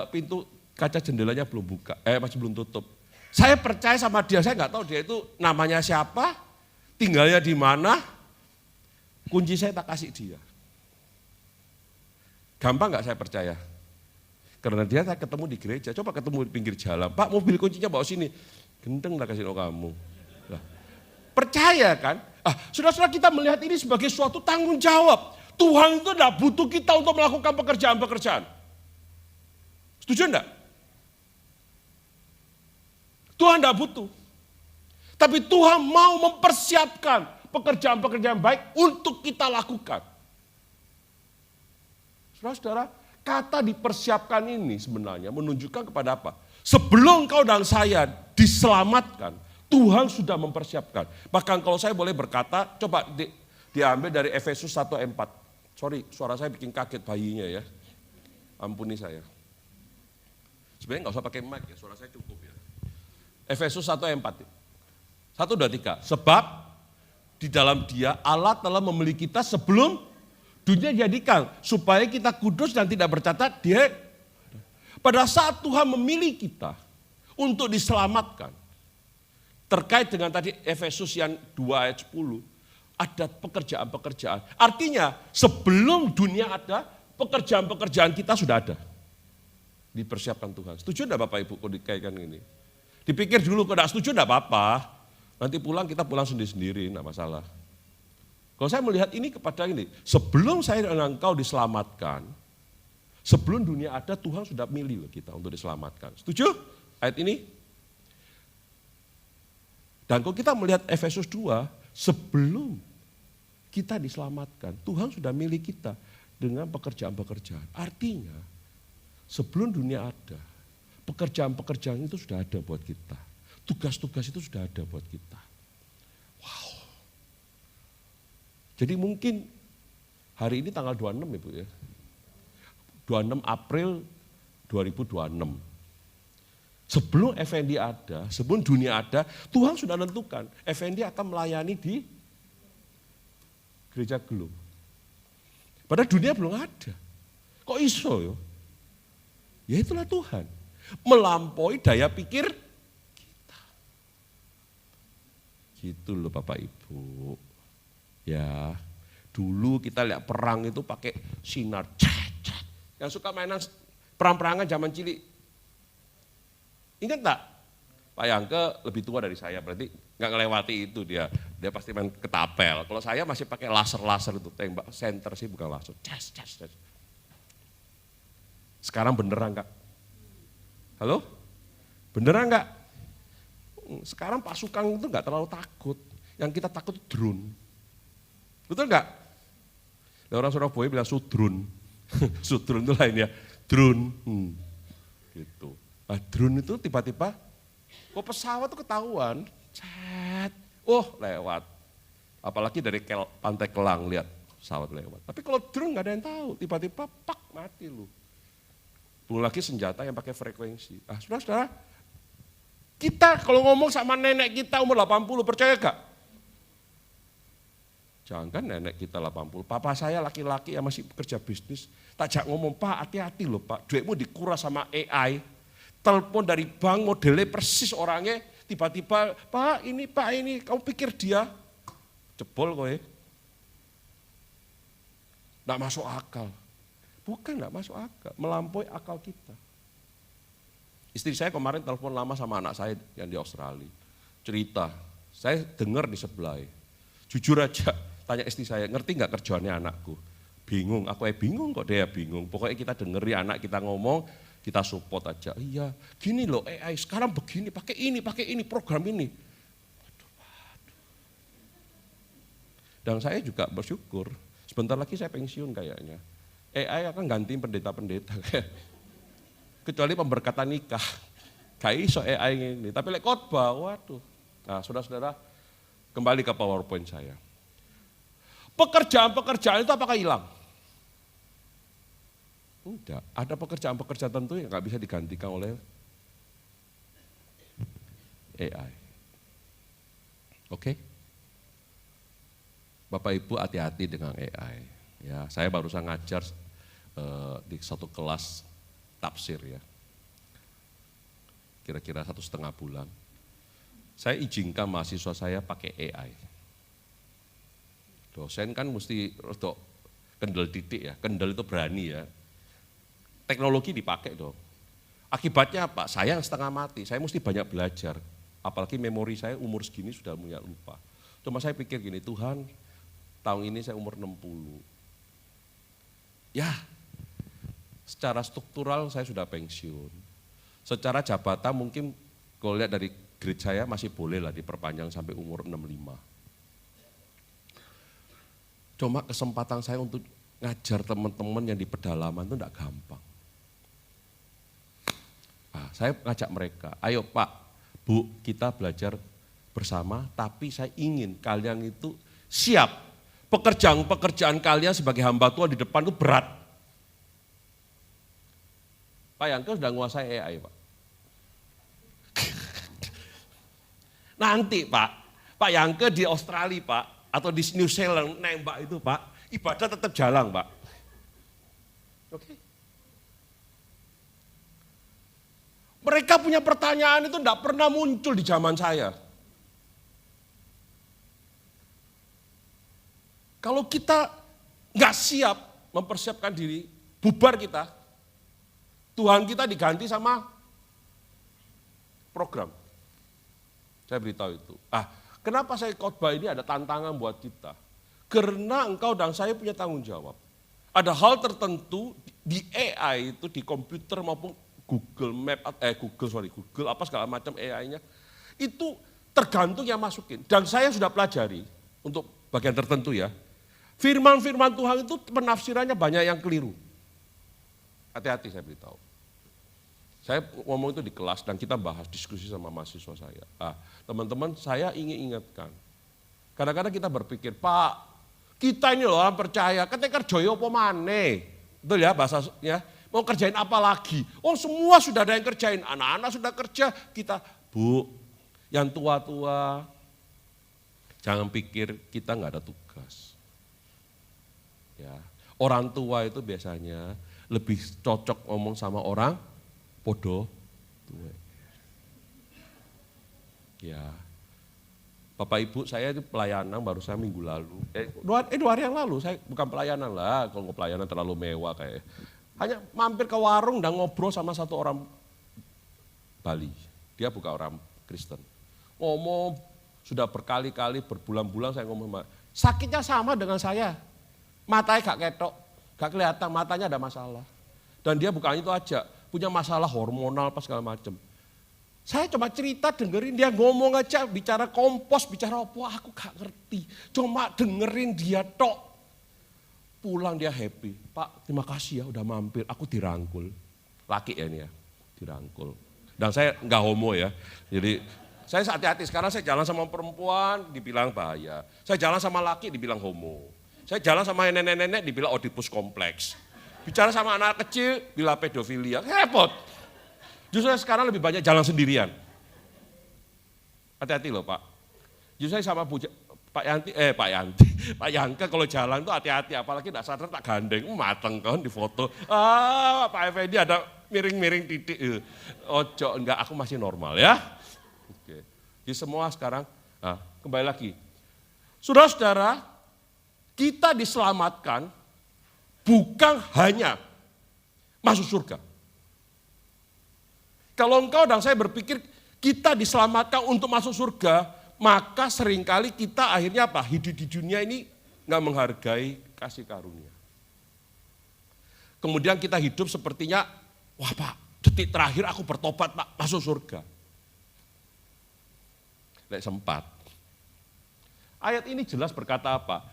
pintu kaca jendelanya belum buka, masih belum tutup. Saya percaya sama dia, saya nggak tahu dia itu namanya siapa, tinggalnya di mana, kunci saya tak kasih dia. Gampang nggak saya percaya? Karena dia saya ketemu di gereja, coba ketemu di pinggir jalan, Pak mobil kuncinya bawa sini, gendeng tak kasih kamu. Nah, percaya kan? Saudara-saudara kita melihat ini sebagai suatu tanggung jawab. Tuhan itu tidak butuh kita untuk melakukan pekerjaan-pekerjaan. Setuju enggak? Tuhan tidak butuh. Tapi Tuhan mau mempersiapkan pekerjaan-pekerjaan baik untuk kita lakukan. Saudara-saudara, kata dipersiapkan ini sebenarnya menunjukkan kepada apa? Sebelum kau dan saya diselamatkan, Tuhan sudah mempersiapkan. Bahkan kalau saya boleh berkata, coba diambil dari Efesus 1 ayat 4. Sorry, suara saya bikin kaget bayinya ya. Ampuni saya. Sebenarnya nggak usah pakai mic ya, suara saya cukup ya. Efesus 1 ayat 4. 1, 2, 3. Sebab di dalam dia Allah telah memilih kita sebelum dunia dijadikan. Supaya kita kudus dan tidak bercacat. Pada saat Tuhan memilih kita untuk diselamatkan. Terkait dengan tadi Efesus yang 2 ayat 10. Ada pekerjaan-pekerjaan. Artinya sebelum dunia ada, pekerjaan-pekerjaan kita sudah ada. Dipersiapkan Tuhan. Setuju enggak Bapak Ibu kalau dikaitkan ini? Dipikir dulu, kalau tidak setuju tidak apa-apa. Nanti pulang kita pulang sendiri-sendiri, tidak masalah. Kalau saya melihat ini kepada ini, sebelum saya dan engkau diselamatkan, sebelum dunia ada Tuhan sudah milih kita untuk diselamatkan. Setuju ayat ini? Dan kalau kita melihat Efesus 2, sebelum kita diselamatkan, Tuhan sudah milih kita dengan pekerjaan-pekerjaan. Artinya, sebelum dunia ada, pekerjaan-pekerjaan itu sudah ada buat kita. Tugas-tugas itu sudah ada buat kita. Wow. Jadi mungkin hari ini tanggal 26 Ibu ya. 26 April 2026. Sebelum Effendi ada, sebelum dunia ada, Tuhan sudah menentukan Effendi akan melayani di Gereja Glow. Padahal dunia belum ada. Kok iso ya? Ya itulah Tuhan. Melampaui daya pikir kita. Gitu loh Bapak Ibu. Ya, dulu kita lihat perang itu pakai sinar. Yang suka mainan perang-perangan zaman cilik. Ingat tak? Pak Yangke lebih tua dari saya, berarti nggak ngelewati itu dia. Dia pasti main ketapel. Kalau saya masih pakai laser itu, tembak center sih bukan laser. Cas. Sekarang beneran Kak? Halo? Beneran nggak? Sekarang pasukan itu nggak terlalu takut. Yang kita takut drone. Betul nggak? Nah, orang Surabaya bilang sudrun. Sudrun itu lain ya. Drone. Gitu. Nah, drone itu tiba-tiba, kok pesawat tuh ketahuan. Cet. Lewat. Apalagi dari Pantai Kelang lihat pesawat lewat. Tapi kalau drone nggak ada yang tahu. Tiba-tiba pak mati lu. Belum lagi senjata yang pakai frekuensi. Saudara-saudara, kita kalau ngomong sama nenek kita umur 80, percaya gak? Jangan nenek kita 80, papa saya laki-laki yang masih bekerja bisnis, tajak ngomong, Pak hati-hati loh Pak, duitmu dikuras sama AI, telepon dari bank modelnya persis orangnya, tiba-tiba, Pak ini, kamu pikir dia, jebol kowe. Nggak masuk akal. Bukan nggak masuk akal, melampaui akal kita. Istri saya kemarin telepon lama sama anak saya yang di Australia. Cerita, saya dengar di sebelah. Jujur aja, tanya istri saya, ngerti nggak kerjaannya anakku? Bingung, aku bingung kok dia bingung. Pokoknya kita dengeri anak kita ngomong, kita support aja. Iya, gini loh AI sekarang begini, pakai ini, program ini. Dan saya juga bersyukur, sebentar lagi saya pensiun kayaknya. AI akan ganti pendeta-pendeta. Kecuali pemberkatan nikah. Gak iso AI ini. Tapi lek khotbah, waduh. Nah saudara-saudara, kembali ke PowerPoint saya. Pekerjaan-pekerjaan itu apakah hilang? Enggak. Ada pekerjaan-pekerjaan tertentu yang gak bisa digantikan oleh AI. Oke? Bapak Ibu hati-hati dengan AI. Ya, saya barusan ngajar di satu kelas tafsir ya, kira-kira 1,5 bulan. Saya izinkan mahasiswa saya pakai AI. Dosen kan mesti untuk kendel titik ya, kendel itu berani ya. Teknologi dipakai dong. Akibatnya apa? Saya yang setengah mati, saya mesti banyak belajar. Apalagi memori saya umur segini sudah punya lupa. Cuma saya pikir gini, Tuhan tahun ini saya umur 60. Ya, secara struktural saya sudah pensiun. Secara jabatan mungkin kalau lihat dari grade saya masih boleh lah diperpanjang sampai umur 65. Cuma kesempatan saya untuk ngajar teman-teman yang di pedalaman itu enggak gampang. Nah, saya ngajak mereka, ayo Pak, Bu, kita belajar bersama, tapi saya ingin kalian itu siap. Pekerjaan-pekerjaan kalian sebagai hamba Tuhan di depan itu berat. Pak Yangke sudah menguasai AI, Pak. Nanti Pak Yangke di Australia, Pak, atau di New Zealand nembak itu, Pak, ibadah tetap jalan, Pak. Oke. Mereka punya pertanyaan itu tidak pernah muncul di zaman saya. Kalau kita nggak siap mempersiapkan diri, bubar kita, Tuhan kita diganti sama program. Saya beritahu itu. Kenapa saya khotbah ini ada tantangan buat kita? Karena engkau dan saya punya tanggung jawab. Ada hal tertentu di AI itu, di komputer maupun Google Map, Google apa segala macam AI-nya, itu tergantung yang masukin. Dan saya sudah pelajari untuk bagian tertentu ya. Firman-firman Tuhan itu penafsirannya banyak yang keliru. Hati-hati saya beritahu. Saya ngomong itu di kelas dan kita bahas diskusi sama mahasiswa saya. Teman-teman saya ingin ingatkan. Kadang-kadang kita berpikir, Pak, kita ini loh orang percaya, katanya kerja apa maneh. Betul ya bahasanya, mau kerjain apa lagi? Oh semua sudah ada yang kerjain, anak-anak sudah kerja, kita, Bu, yang tua-tua, jangan pikir kita nggak ada tugas. Ya, orang tua itu biasanya lebih cocok ngomong sama orang Podo tuwek. Ya. Bapak Ibu, saya itu pelayanan baru saya minggu lalu. Dua hari yang lalu, saya bukan pelayanan lah, kalau pelayanan terlalu mewah kayak. Hanya mampir ke warung dan ngobrol sama satu orang Bali. Dia bukan orang Kristen. Ngomong sudah berkali-kali, berbulan-bulan saya ngomong, sakitnya sama dengan saya. Matanya gak ketok, gak kelihatan, matanya ada masalah. Dan dia bukan itu aja, punya masalah hormonal apa segala macam. Saya cuma cerita, dengerin dia ngomong aja, bicara kompos, bicara apa, aku gak ngerti. Cuma dengerin dia tok. Pulang dia happy, Pak terima kasih ya udah mampir, aku dirangkul. Laki ya ini ya, dirangkul. Dan saya enggak homo ya, jadi saya hati-hati, sekarang saya jalan sama perempuan dibilang bahaya. Saya jalan sama laki dibilang homo. Saya jalan sama nenek-nenek dibilang Oedipus kompleks. Bicara sama anak kecil bilang pedofilia, repot. Justru saya sekarang lebih banyak jalan sendirian. Hati-hati loh Pak. Justru saya sama Pak Yanka kalau jalan tuh hati-hati, apalagi tidak sadar tak gandeng, mateng kan di foto. Pak Effendi ada miring-miring titik. Ojo, enggak, aku masih normal ya. Oke. Jadi semua sekarang, kembali lagi. Saudara-saudara, kita diselamatkan bukan hanya masuk surga. Kalau engkau dan saya berpikir kita diselamatkan untuk masuk surga, maka seringkali kita akhirnya apa? Hidup di dunia ini nggak menghargai kasih karunia. Kemudian kita hidup sepertinya, wah Pak, detik terakhir aku bertobat Pak, masuk surga. Lek sempat. Ayat ini jelas berkata apa?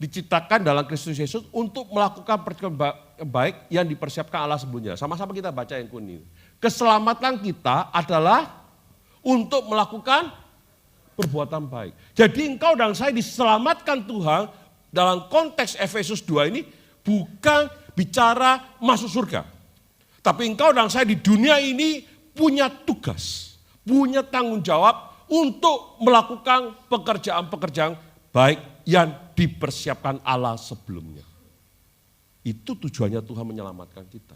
Diciptakan dalam Kristus Yesus untuk melakukan perkembangan baik yang dipersiapkan Allah sebelumnya. Sama-sama kita baca yang kuning. Keselamatan kita adalah untuk melakukan perbuatan baik. Jadi engkau dan saya diselamatkan Tuhan dalam konteks Efesus 2 ini bukan bicara masuk surga. Tapi engkau dan saya di dunia ini punya tugas, punya tanggung jawab untuk melakukan pekerjaan-pekerjaan baik yang dipersiapkan Allah sebelumnya. Itu tujuannya Tuhan menyelamatkan kita.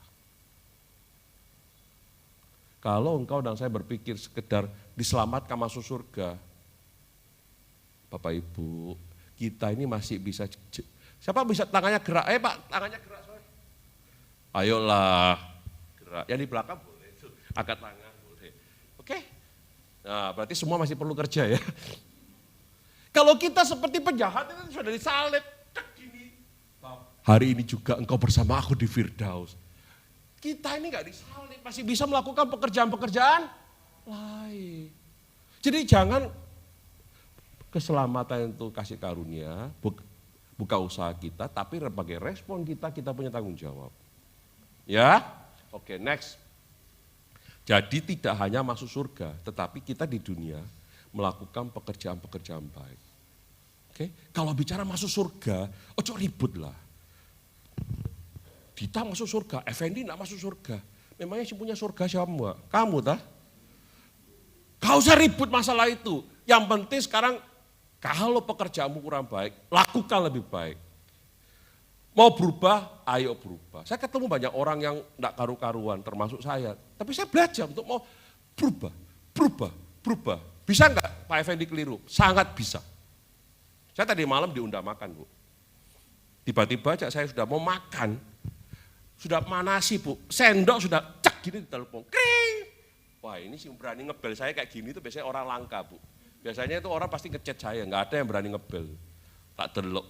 Kalau engkau dan saya berpikir sekedar diselamatkan masuk surga, Bapak Ibu, kita ini masih bisa, siapa bisa tangannya gerak? Pak, tangannya gerak. Sorry. Ayolah, gerak. Yang di belakang boleh, angkat tangan boleh. Oke? Nah, berarti semua masih perlu kerja ya. Kalau kita seperti penjahat itu sudah disalib, cek gini. Hari ini juga engkau bersama aku di Firdaus. Kita ini enggak disalib, masih bisa melakukan pekerjaan-pekerjaan lain. Jadi jangan keselamatan itu kasih karunia, bukan usaha kita, tapi sebagai respon kita punya tanggung jawab. Ya, oke, next. Jadi tidak hanya masuk surga, tetapi kita di dunia melakukan pekerjaan-pekerjaan baik. Oke, kalau bicara masuk surga, ojo ribut lah. Dita masuk surga, Effendi enggak masuk surga. Memangnya sih punya surga siapa? Kamu tah? Gak usah ribut masalah itu. Yang penting sekarang kalau pekerjaanmu kurang baik, lakukan lebih baik. Mau berubah, ayo berubah. Saya ketemu banyak orang yang enggak karu-karuan, termasuk saya. Tapi saya belajar untuk mau berubah. Bisa enggak Pak Effendi keliru? Sangat bisa. Saya tadi malam diundang makan, Bu. Tiba-tiba saya sudah mau makan, sudah manasi Bu, sendok sudah cek gini di telepon, kring. Wah ini sih berani ngebel saya kayak gini itu biasanya orang langka Bu. Biasanya itu orang pasti ngechat saya, nggak ada yang berani ngebel. Tak delok,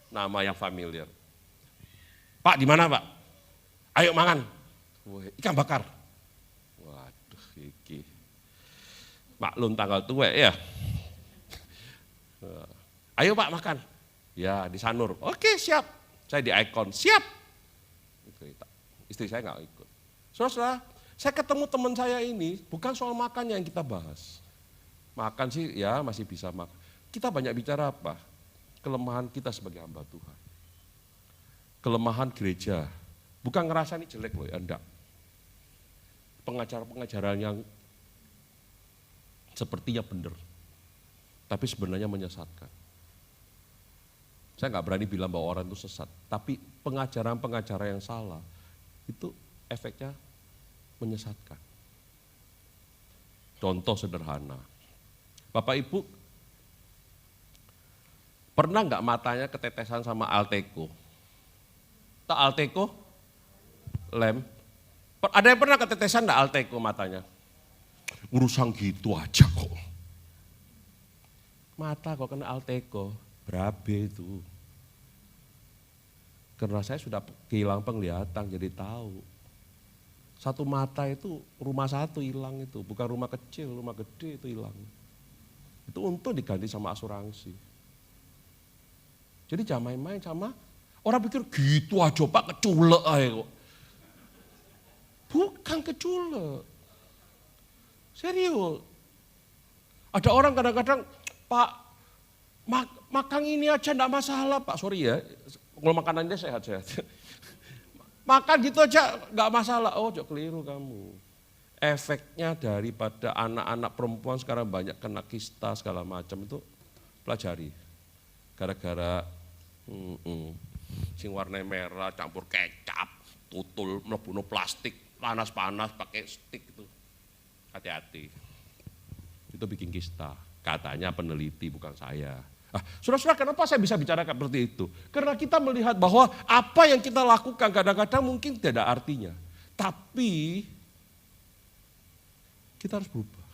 nama yang familiar. Pak di mana Pak? Ayo mangan. Wah, ikan bakar. Waduh iki. Maklum tanggal tua ya. Ayo Pak makan. Ya di Sanur. Oke siap. Saya di Icon siap. Istri saya nggak ikut. Saudara, saya ketemu teman saya ini bukan soal makan yang kita bahas. Makan sih ya masih bisa makan. Kita banyak bicara apa? Kelemahan kita sebagai hamba Tuhan. Kelemahan gereja. Bukan ngerasa ini jelek loh ya, enggak. Pengajaran-pengajaran yang sepertinya benar. Tapi sebenarnya menyesatkan. Saya nggak berani bilang bahwa orang itu sesat. Tapi pengajaran-pengajaran yang salah, itu efeknya menyesatkan. Contoh sederhana. Bapak Ibu, pernah nggak matanya ketetesan sama Alteco? Tak Alteco? Lem. Ada yang pernah ketetesan nggak Alteco matanya? Urusan gitu aja kok. Mata kok kena Alteco, berabe itu. Karena saya sudah kehilangan penglihatan jadi tahu. Satu mata itu rumah satu hilang itu, bukan rumah kecil, rumah gede itu hilang. Itu untung diganti sama asuransi. Jadi jangan main-main sama, orang pikir gitu aja Pak, keculek aja kok. Bukan keculek. Serius. Ada orang kadang-kadang, Pak, makan ini aja enggak masalah Pak, sorry ya, kalau makanannya sehat-sehat. Makan gitu aja enggak masalah, oh jok keliru kamu. Efeknya daripada anak-anak perempuan sekarang banyak kena kista segala macam itu pelajari. Gara-gara sing warna merah campur kecap, tutul mlebu plastik, panas-panas pakai stick itu. Hati-hati. Itu bikin kista. Katanya peneliti bukan saya. Saudara-saudara, kenapa saya bisa bicara seperti itu? Karena kita melihat bahwa apa yang kita lakukan kadang-kadang mungkin tidak ada artinya. Tapi kita harus berubah.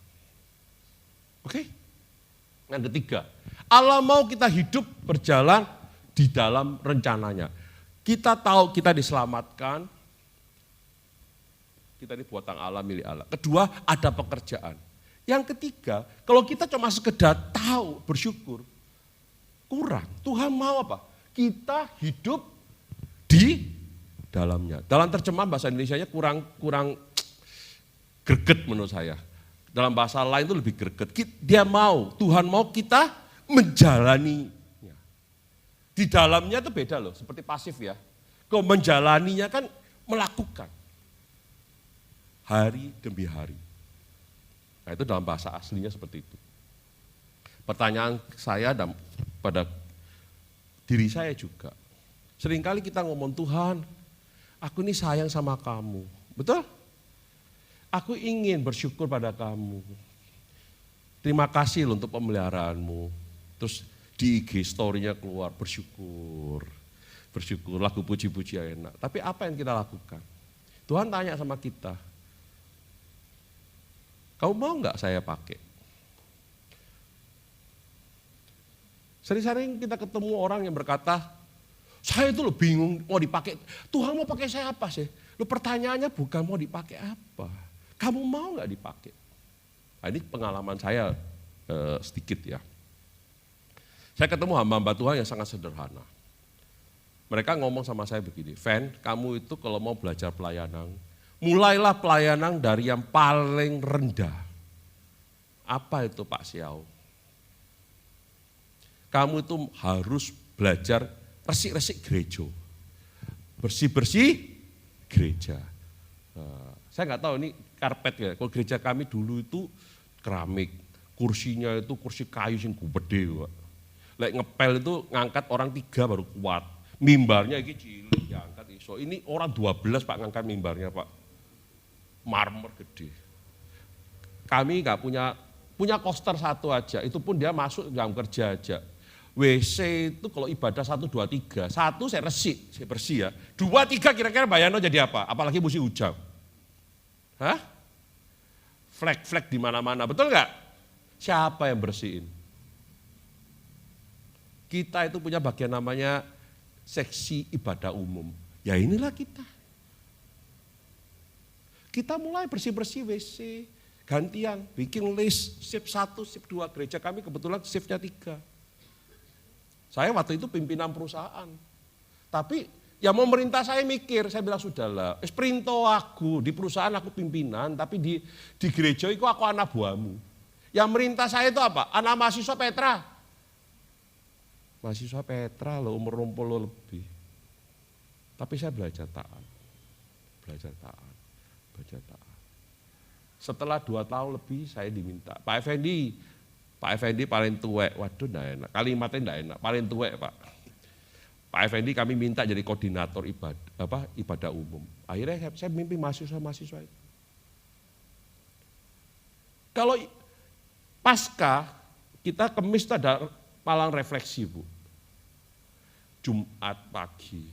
Oke? Yang ketiga, Allah mau kita hidup berjalan di dalam rencananya. Kita tahu kita diselamatkan, kita ini buatan Allah, milik Allah. Kedua, ada pekerjaan. Yang ketiga, kalau kita cuma sekedar tahu, bersyukur, kurang. Tuhan mau apa? Kita hidup di dalamnya. Dalam terjemahan bahasa Indonesianya kurang greget menurut saya. Dalam bahasa lain itu lebih greget. Dia mau, Tuhan mau kita menjalaninya. Di dalamnya itu beda loh, seperti pasif ya. Kalau menjalaninya kan melakukan. Hari demi hari. Nah itu dalam bahasa aslinya seperti itu. Pertanyaan saya dan pada diri saya juga. Seringkali kita ngomong, Tuhan, aku ini sayang sama kamu. Betul? Aku ingin bersyukur pada kamu. Terima kasih loh untuk pemeliharaanmu. Terus di IG story-nya keluar, bersyukur. Bersyukur, lagu puji-puji enak. Tapi apa yang kita lakukan? Tuhan tanya sama kita, kamu mau nggak saya pakai? Sering-sering kita ketemu orang yang berkata, saya itu loh bingung mau dipakai. Tuhan mau pakai saya apa sih? Loh pertanyaannya bukan mau dipakai apa. Kamu mau nggak dipakai? Nah, ini pengalaman saya sedikit ya. Saya ketemu hamba-hamba Tuhan yang sangat sederhana. Mereka ngomong sama saya begini, Van, kamu itu kalau mau belajar pelayanan, mulailah pelayanan dari yang paling rendah. Apa itu Pak Siau? Kamu itu harus belajar resik-resik gereja. Bersih-bersih gereja. Saya nggak tahu ini karpet ya. Kalau gereja kami dulu itu keramik. Kursinya itu kursi kayu yang gede. Lek ngepel itu ngangkat orang 3 baru kuat. Mimbarnya ini cilik diangkat iso. Ini orang 12 Pak ngangkat mimbarnya Pak. Marmer gede. Kami nggak punya koster 1 aja, itu pun dia masuk jam kerja aja. WC itu kalau ibadah 1, 2, 3, 1 saya resik, saya bersih ya. 2, 3 kira-kira bayangno jadi apa? Apalagi musim hujan. Hah? Flek-flek di mana-mana, betul nggak? Siapa yang bersihin? Kita itu punya bagian namanya seksi ibadah umum. Ya inilah kita. Kita mulai bersih-bersih WC, gantian, bikin list, shift 1, shift 2. Gereja kami kebetulan shiftnya 3. Saya waktu itu pimpinan perusahaan. Tapi ya mau merintah saya mikir, saya bilang sudahlah, perinto aku, di perusahaan aku pimpinan, tapi di gereja itu aku anak buahmu. Yang merintah saya itu apa? Anak mahasiswa Petra. Mahasiswa Petra loh, umur 60 lebih. Tapi saya belajar taat. Belajar taat. Setelah 2 tahun lebih saya diminta, Pak Effendi paling tuwek, waduh enggak enak, kalimatnya enggak enak, paling tuwek Pak. Pak Effendi kami minta jadi koordinator ibadah umum. Akhirnya saya mimpi mahasiswa itu. Kalau pasca, kita Kamis itu ada malam refleksi, Bu. Jumat pagi.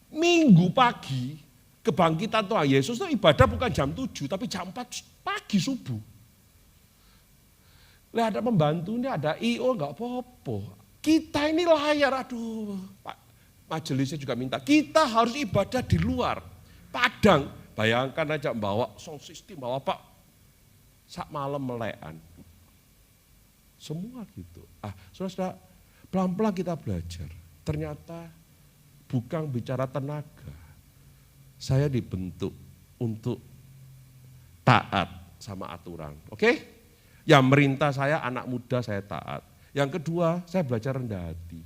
Minggu pagi, kebangkitan Tuhan Yesus itu ibadah bukan jam 7, tapi jam 4 pagi subuh. Lah ada pembantunya, ada IO, enggak apa-apa. Kita ini layar, aduh, Pak majelisnya juga minta, kita harus ibadah di luar. Padang, bayangkan aja bawa sound system, bawa Pak, sak malam melekan. Semua gitu. Saudara, pelan-pelan kita belajar. Ternyata bukan bicara tenaga. Saya dibentuk untuk taat sama aturan. Oke? Yang merintah saya anak muda saya taat. Yang kedua, saya belajar rendah hati.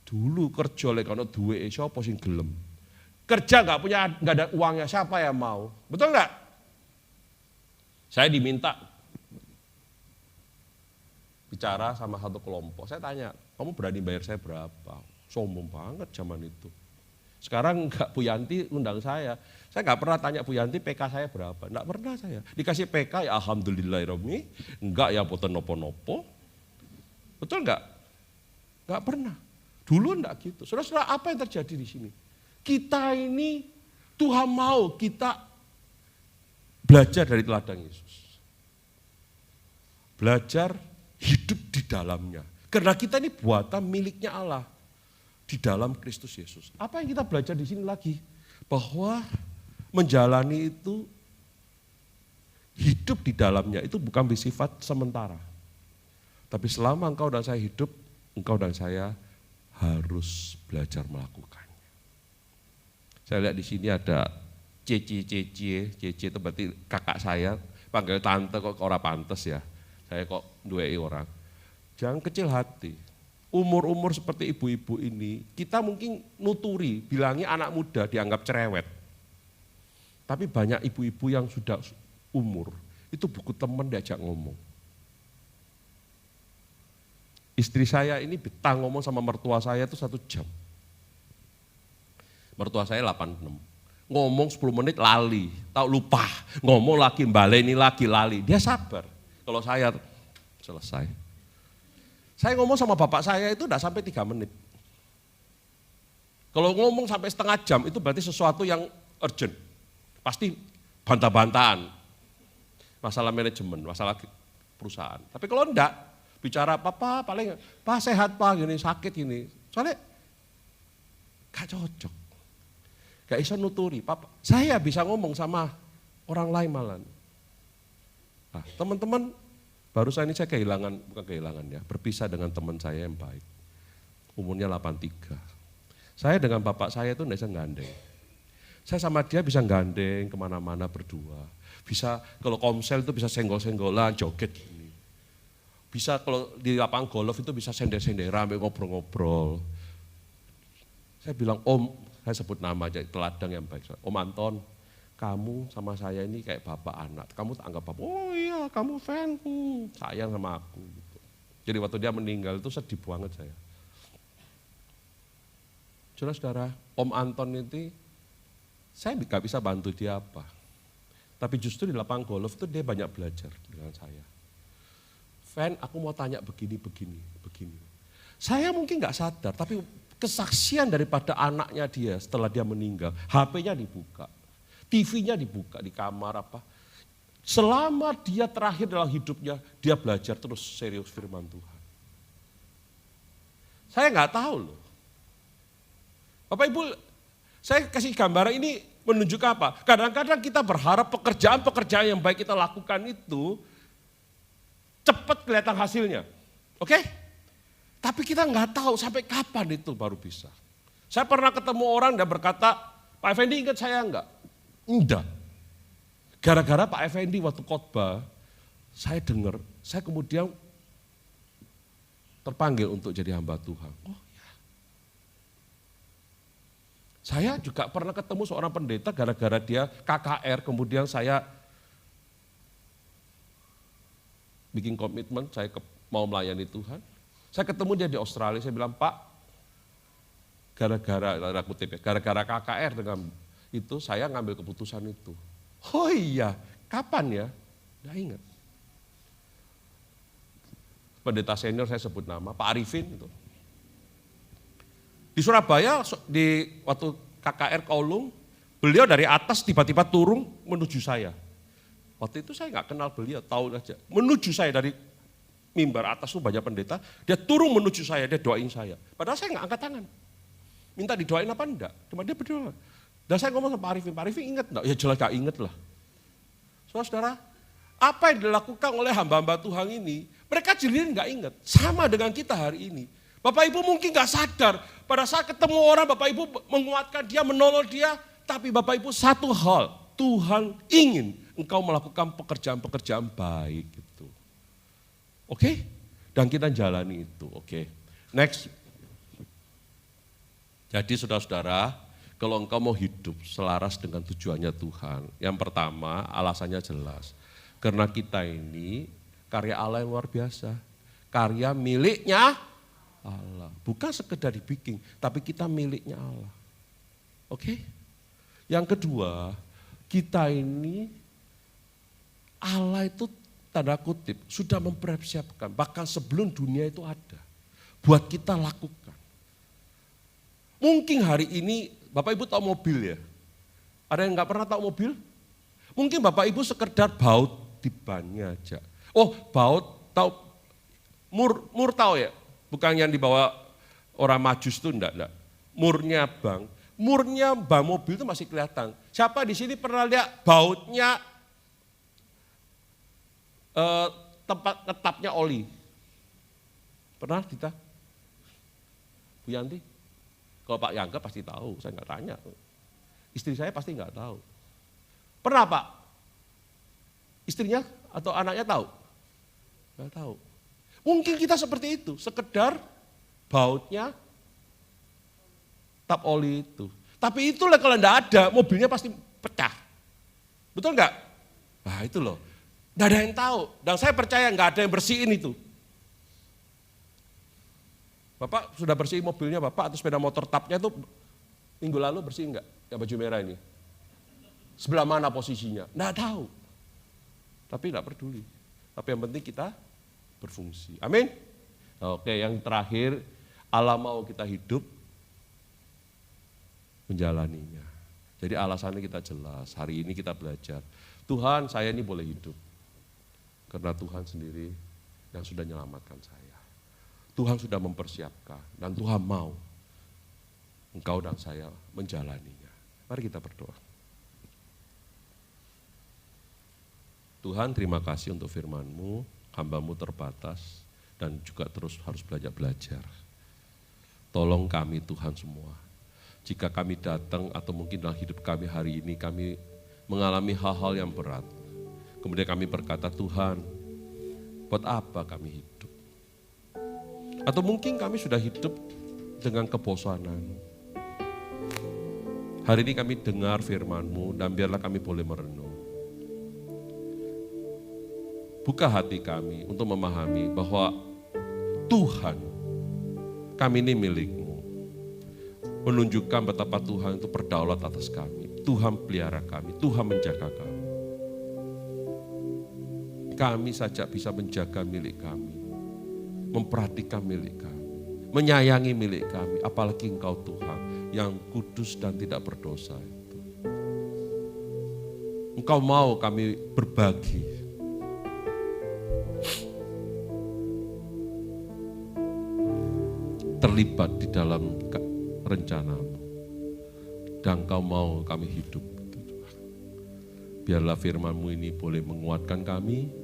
Dulu kerja lek ana duwe sapa sing gelem. Kerja enggak ada uangnya, siapa yang mau? Betul enggak? Saya diminta bicara sama satu kelompok. Saya tanya, kamu berani bayar saya berapa? Sombong banget zaman itu. Sekarang enggak, Bu Yanti undang saya. Saya enggak pernah tanya Bu Yanti PK saya berapa. Enggak pernah saya. Dikasih PK ya alhamdulillahirobbilalamin. Enggak ya boten nopo-nopo. Betul enggak? Enggak pernah. Dulu enggak gitu. Saudara-saudara, apa yang terjadi di sini? Kita ini Tuhan mau kita belajar dari teladan Yesus. Belajar hidup di dalamnya. Karena kita ini buatan miliknya Allah di dalam Kristus Yesus. Apa yang kita belajar di sini lagi? Bahwa menjalani itu, hidup di dalamnya itu bukan bersifat sementara. Tapi selama engkau dan saya hidup, engkau dan saya harus belajar melakukannya. Saya lihat di sini ada Cece itu berarti kakak saya, panggil tante kok orang pantes ya. Saya kok duwei orang. Jangan kecil hati. Umur-umur seperti ibu-ibu ini, kita mungkin nuturi, bilangi anak muda dianggap cerewet. Tapi banyak ibu-ibu yang sudah umur, itu buku teman diajak ngomong. Istri saya ini betah ngomong sama mertua saya itu 1 jam. Mertua saya 86. Ngomong 10 menit lali, tahu lupa. Ngomong lagi, baleni lagi lali. Dia sabar. Kalau saya selesai. Saya ngomong sama bapak saya itu enggak sampai 3 menit. Kalau ngomong sampai setengah jam itu berarti sesuatu yang urgent. Pasti bantah-bantahan. Masalah manajemen, masalah perusahaan. Tapi kalau enggak, bicara apa paling, Pak sehat Pak, gini sakit gini. Soalnya gak cocok. Gak bisa nuturi. Papa, saya bisa ngomong sama orang lain malah. Nah, teman-teman, barusan ini saya bukan kehilangan ya, berpisah dengan teman saya yang baik. Umurnya 83. Saya dengan bapak saya itu enggak bisa gandeng. Saya sama dia bisa gandeng kemana-mana berdua. Bisa kalau komsel itu bisa senggol-senggolan, joget gini. Bisa kalau di lapangan golf itu bisa sender-senderan, ngobrol-ngobrol. Saya bilang, Om, saya sebut nama aja, teladang yang baik. Om Anton, kamu sama saya ini kayak bapak anak. Kamu tak anggap bapak, oh iya kamu fan, sayang sama aku. Gitu. Jadi waktu dia meninggal itu sedih banget saya. Saudara-saudara, Om Anton itu, saya gak bisa bantu dia apa. Tapi justru di lapangan golf itu dia banyak belajar dengan saya. Fan, aku mau tanya begini. Saya mungkin gak sadar, tapi kesaksian daripada anaknya dia setelah dia meninggal, HP-nya dibuka, TV-nya dibuka di kamar apa. Selama dia terakhir dalam hidupnya, dia belajar terus serius firman Tuhan. Saya gak tahu loh. Bapak Ibu, saya kasih gambaran ini menunjukkan apa? Kadang-kadang kita berharap pekerjaan-pekerjaan yang baik kita lakukan itu cepat kelihatan hasilnya. Oke? Tapi kita nggak tahu sampai kapan itu baru bisa. Saya pernah ketemu orang dan berkata, Pak Effendi ingat saya enggak? Enggak. Gara-gara Pak Effendi waktu khotbah, saya dengar, saya kemudian terpanggil untuk jadi hamba Tuhan. Oh ya. Saya juga pernah ketemu seorang pendeta gara-gara dia KKR, kemudian saya bikin komitmen, saya mau melayani Tuhan. Saya ketemu dia di Australia, saya bilang, Pak, gara-gara KKR dengan itu, saya ngambil keputusan itu. Oh iya, kapan ya? Nggak ingat. pendeta senior saya sebut nama, Pak Arifin itu. Di Surabaya, di waktu KKR Kaulung, beliau dari atas tiba-tiba turun menuju saya. Waktu itu saya nggak kenal beliau, tahu aja. Menuju saya dari mimbar atas itu banyak pendeta, dia turun menuju saya, dia doain saya. Padahal saya nggak angkat tangan. Minta didoain apa enggak, cuma dia berdoa. Dan saya ngomong sama Pak Arifin ingat enggak? Ya jelas gak ingat lah. Saudara, apa yang dilakukan oleh hamba-hamba Tuhan ini, mereka jadinya nggak ingat. Sama dengan kita hari ini. Bapak Ibu mungkin nggak sadar, pada saat ketemu orang Bapak Ibu menguatkan dia, menolong dia, tapi Bapak Ibu satu hal, Tuhan ingin engkau melakukan pekerjaan-pekerjaan baik gitu. Oke? Dan kita jalani itu, oke. Next. Jadi saudara-saudara, kalau engkau mau hidup selaras dengan tujuannya Tuhan, yang pertama alasannya jelas. Karena kita ini karya Allah yang luar biasa. Karya miliknya Allah. Bukan sekedar dibikin, tapi kita miliknya Allah. Oke? Yang kedua, kita ini Allah itu tanda kutip sudah mempersiapkan. Bahkan sebelum dunia itu ada. Buat kita lakukan. Mungkin hari ini Bapak Ibu tahu mobil ya? Ada yang nggak pernah tahu mobil? Mungkin Bapak Ibu sekedar baut di bannya aja. Oh baut tahu, mur tahu ya? Bukan yang dibawa orang Majus itu enggak. Murnya bang mobil itu masih kelihatan. Siapa di sini pernah lihat bautnya tempat ngetapnya oli? Pernah Dita? Bu Yanti? Kalau Pak Yangga pasti tahu, saya nggak tanya. Istri saya pasti nggak tahu. Pernah Pak? Istrinya atau anaknya tahu? Nggak tahu. Mungkin kita seperti itu, sekedar bautnya tap oli itu. Tapi itulah kalau enggak ada, mobilnya pasti pecah. Betul enggak? Nah itu loh, enggak ada yang tahu. Dan saya percaya enggak ada yang bersihin itu. Bapak sudah bersihin mobilnya Bapak atau sepeda motor tapnya itu minggu lalu bersihin enggak? Yang baju merah ini. Sebelah mana posisinya? Enggak tahu. Tapi enggak peduli. Tapi yang penting kita berfungsi. Amin. Oke, yang terakhir, Allah mau kita hidup menjalaninya. Jadi alasannya kita jelas. Hari ini kita belajar. Tuhan, saya ini boleh hidup. Karena Tuhan sendiri yang sudah menyelamatkan saya. Tuhan sudah mempersiapkan dan Tuhan mau engkau dan saya menjalaninya. Mari kita berdoa. Tuhan, terima kasih untuk firman-Mu. Hamba-Mu terbatas dan juga terus harus belajar. Tolong kami Tuhan semua. Jika kami datang atau mungkin dalam hidup kami hari ini kami mengalami hal-hal yang berat. Kemudian kami berkata, Tuhan, buat apa kami hidup? Atau mungkin kami sudah hidup dengan kebosanan. Hari ini kami dengar firman-Mu dan biarlah kami boleh merenung. Buka hati kami untuk memahami bahwa Tuhan, kami ini milik-Mu. Menunjukkan betapa Tuhan itu berdaulat atas kami. Tuhan pelihara kami, Tuhan menjaga kami. Kami saja bisa menjaga milik kami. Memperhatikan milik kami. Menyayangi milik kami, apalagi Engkau Tuhan yang kudus dan tidak berdosa itu. Engkau mau kami berbagi. Terlibat di dalam rencana-Mu. Dan Engkau mau kami hidup. Biarlah firman-Mu ini boleh menguatkan kami.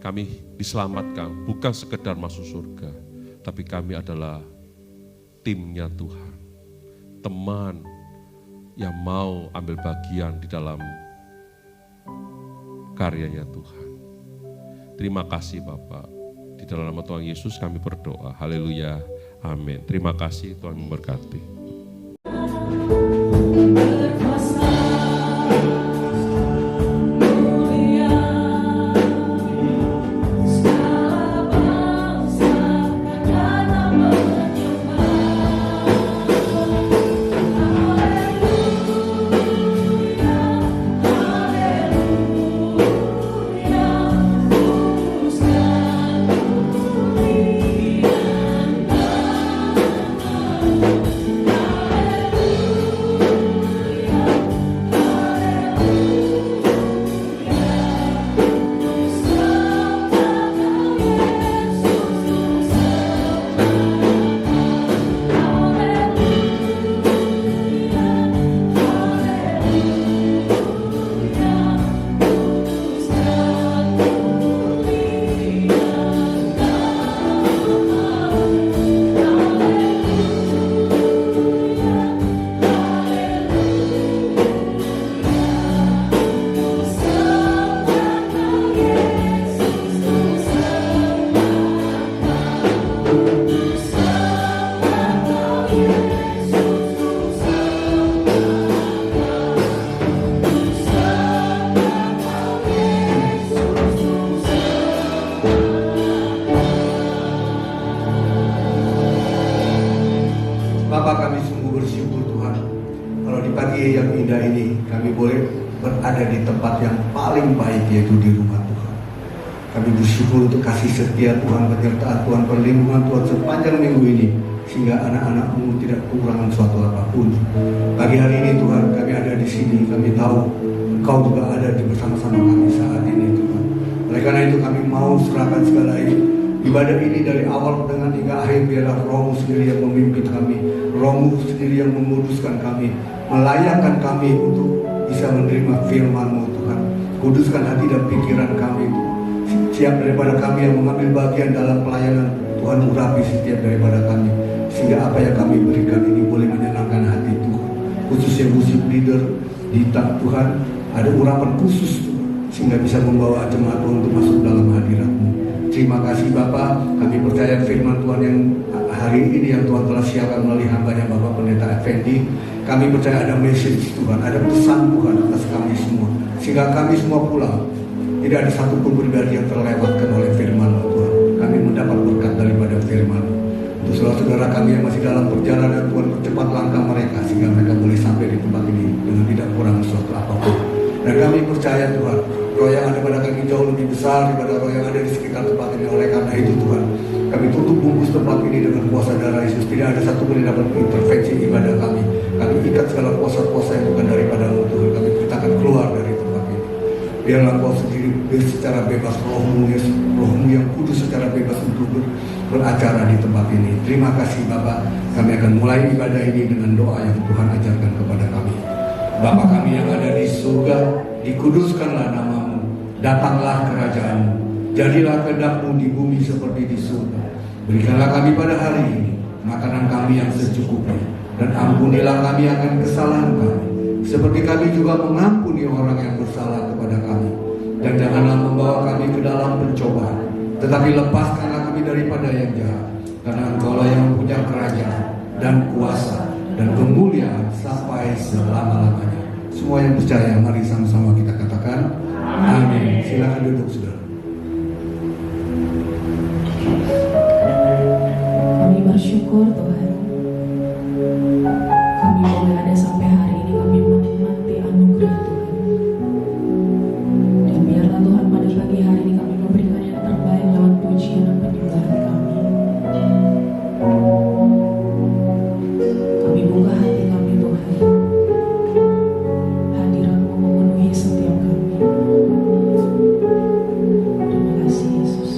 Kami diselamatkan, bukan sekedar masuk surga. Tapi kami adalah timnya Tuhan. Teman yang mau ambil bagian di dalam karyanya Tuhan. Terima kasih Bapak. Di dalam nama Tuhan Yesus kami berdoa. Haleluya. Amin. Terima kasih, Tuhan memberkati. pagi yang indah ini kami boleh berada di tempat yang paling baik, yaitu di rumah Tuhan. Kami bersyukur untuk kasih setia Tuhan, penyertaan Tuhan, perlindungan Tuhan sepanjang minggu ini, sehingga anak-anak-Mu tidak kekurangan suatu apapun. Pagi hari ini Tuhan, kami ada di sini, kami tahu Engkau juga ada di bersama-sama kami saat ini Tuhan. Oleh karena itu kami mau serahkan segala ini. Ibadah ini dari awal dengan hingga akhir, biarlah Roh-Mu sendiri yang memimpin kami, Roh-Mu sendiri yang menguduskan kami, melayakkan kami untuk bisa menerima firman-Mu Tuhan. Kuduskan hati dan pikiran kami, siap daripada kami yang mengambil bagian dalam pelayanan. Tuhan urapi setiap daripada kami, sehingga apa yang kami berikan ini boleh menyenangkan hati Tuhan. Khususnya musik leader di Tuhan, ada urapan khusus Tuhan, sehingga bisa membawa jemaat Tuhan untuk masuk dalam hadirat-Mu. Terima kasih Bapa, kami percaya firman Tuhan yang hari ini yang Tuhan telah siapkan melalui hamba-Nya Bapak Pendeta Effendi. Kami percaya ada message Tuhan, ada pesan Tuhan atas kami semua, sehingga kami semua pulang tidak ada satupun pribadi yang terlewatkan oleh firman Tuhan. Kami mendapat berkat daripada firman. Untuk saudara-saudara kami yang masih dalam perjalanan, Tuhan percepat langkah mereka sehingga mereka boleh sampai di tempat ini dengan tidak kurang suatu apapun. Dan kami percaya Tuhan, roh yang ada pada kami jauh lebih besar daripada roh yang ada di sekitar tempat ini. Oleh karena itu Tuhan, kami tutup bungkus tempat ini dengan kuasa darah Yesus. Tidak ada satupun yang dapat mengintervensi ibadah kami. Kami ikat segala kuasa-kuasa yang bukan daripada-Mu Tuhan. Kami perintahkan keluar dari tempat ini. Biarlah Kau sendiri secara bebas, Roh-Mu yang kudus secara bebas untuk beracara di tempat ini. Terima kasih Bapak. Kami akan mulai ibadah ini dengan doa yang Tuhan ajarkan kepada kami. Bapa kami yang ada di surga, dikuduskanlah nama-Mu, datanglah kerajaan-Mu, jadilah kehendak-Mu di bumi seperti di surga. Berikanlah kami pada hari ini makanan kami yang secukupnya, dan ampunilah kami akan kesalahan kami, seperti kami juga mengampuni orang yang bersalah kepada kami. Dan janganlah membawa kami ke dalam pencobaan, tetapi lepaskanlah kami daripada yang jahat, karena Engkau-lah yang mempunyai kerajaan dan kuasa dan kemuliaan sampai selama-lamanya. Semua yang percaya, mari sama-sama kita katakan amin. Silakan duduk saudara. Kami bersyukur Tuhan, kami boleh ada sampai hari ini, kami menikmati anugerah Tuhan. Dan biarlah Tuhan pada pagi hari ini kami memberikan yang terbaik lewat pujian dan penyembahan kami. Kami buka hati kami Tuhan, hadirat-Mu memenuhi setiap kami. Terima kasih Yesus.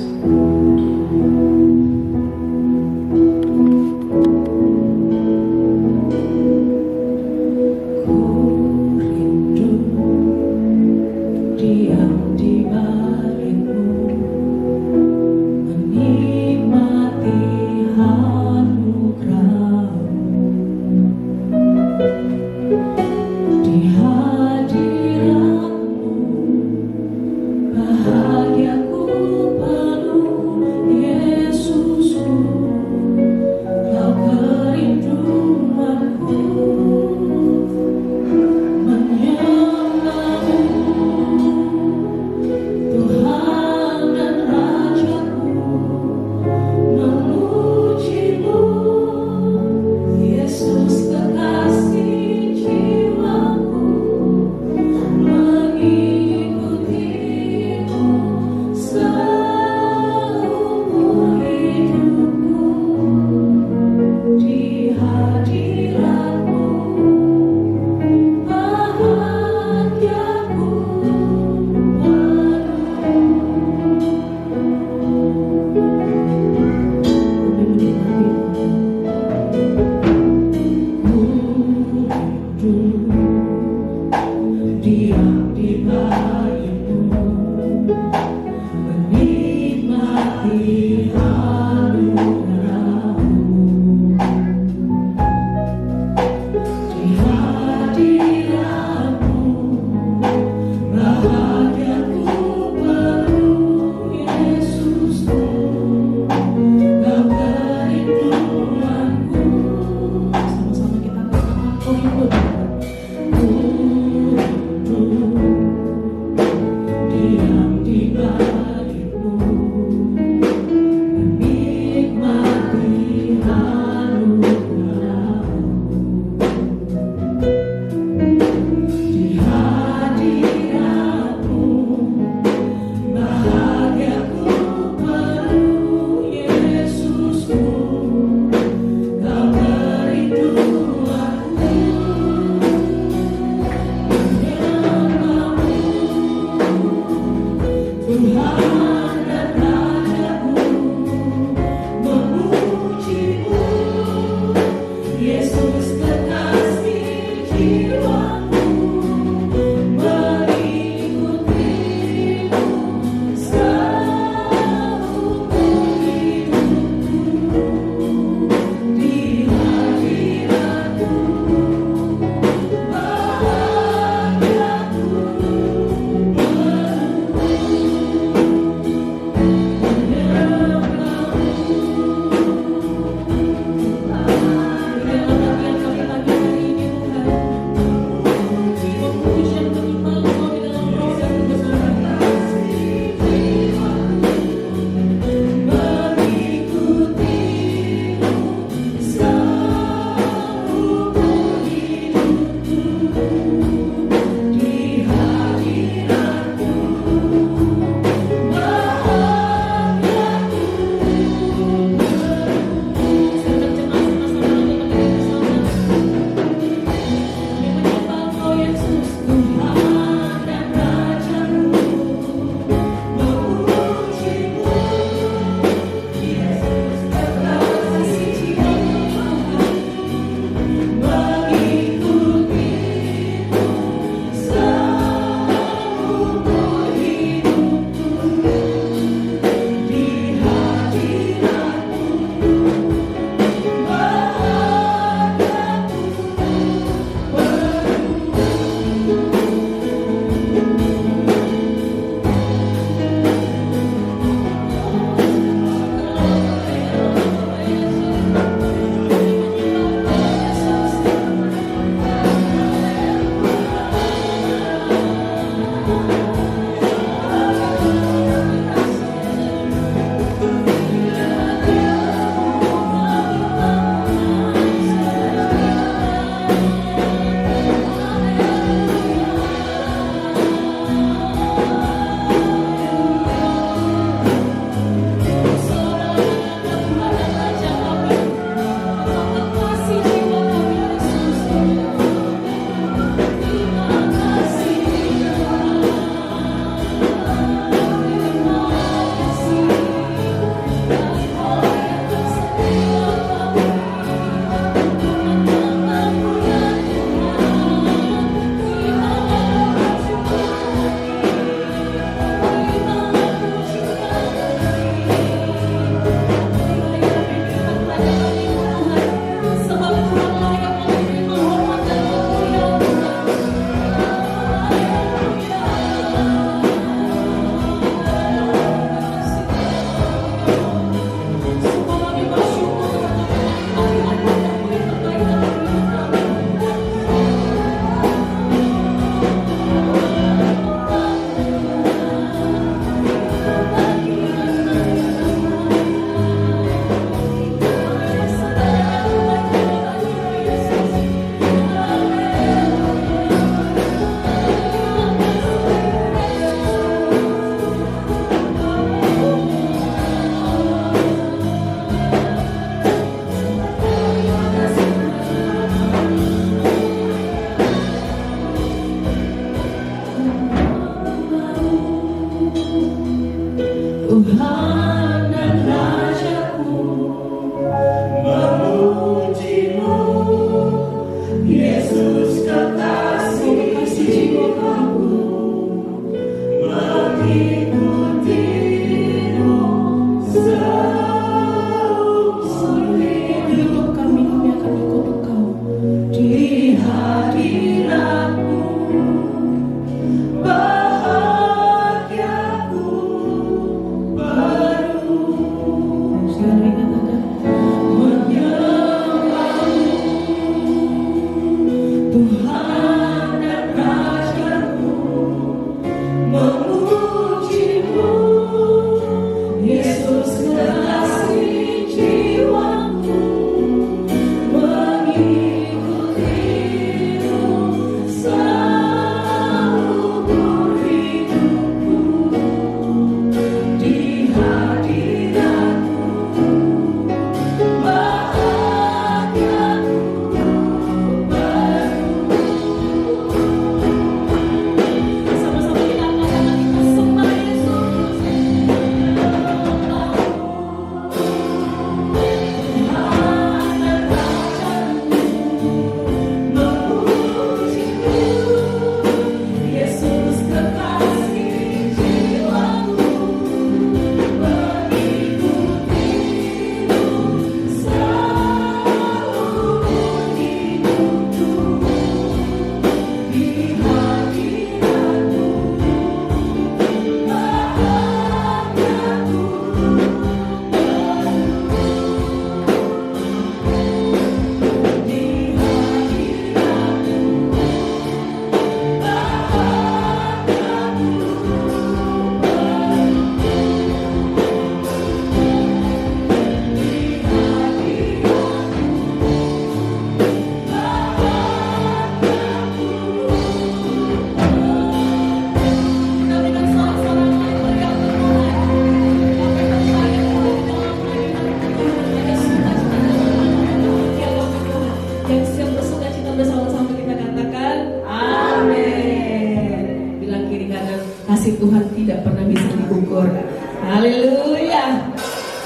Haleluya.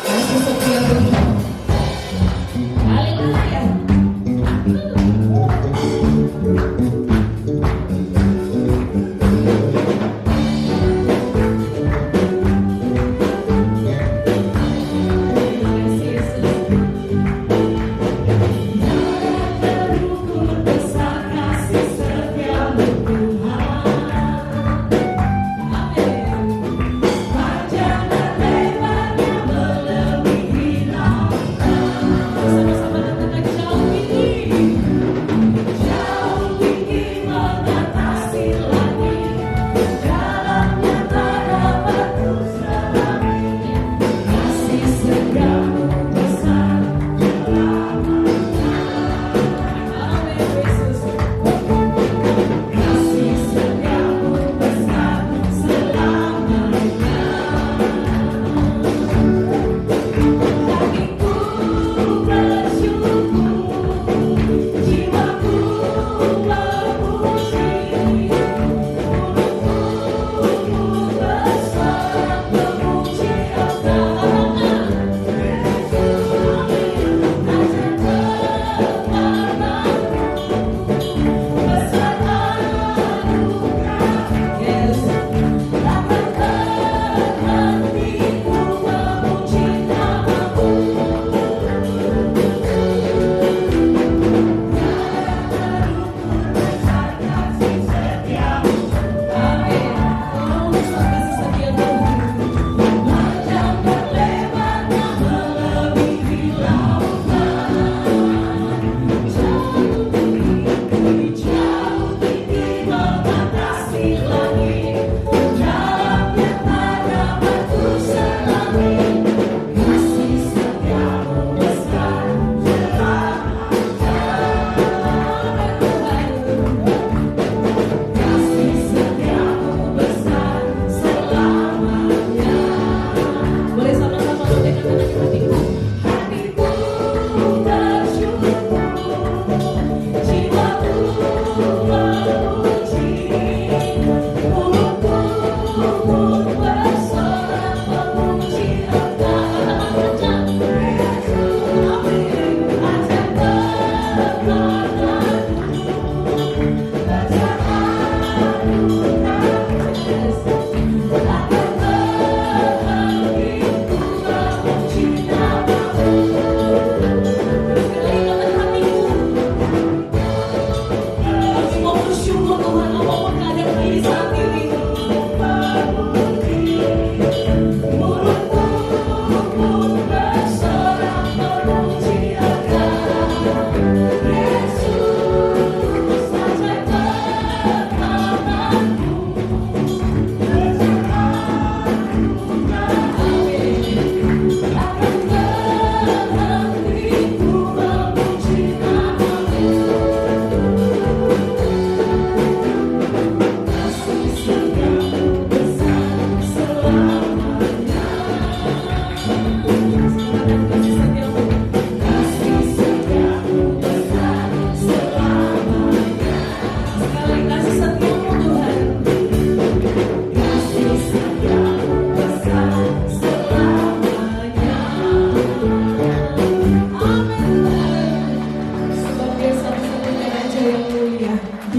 Kasih setia Tuhan. Haleluya.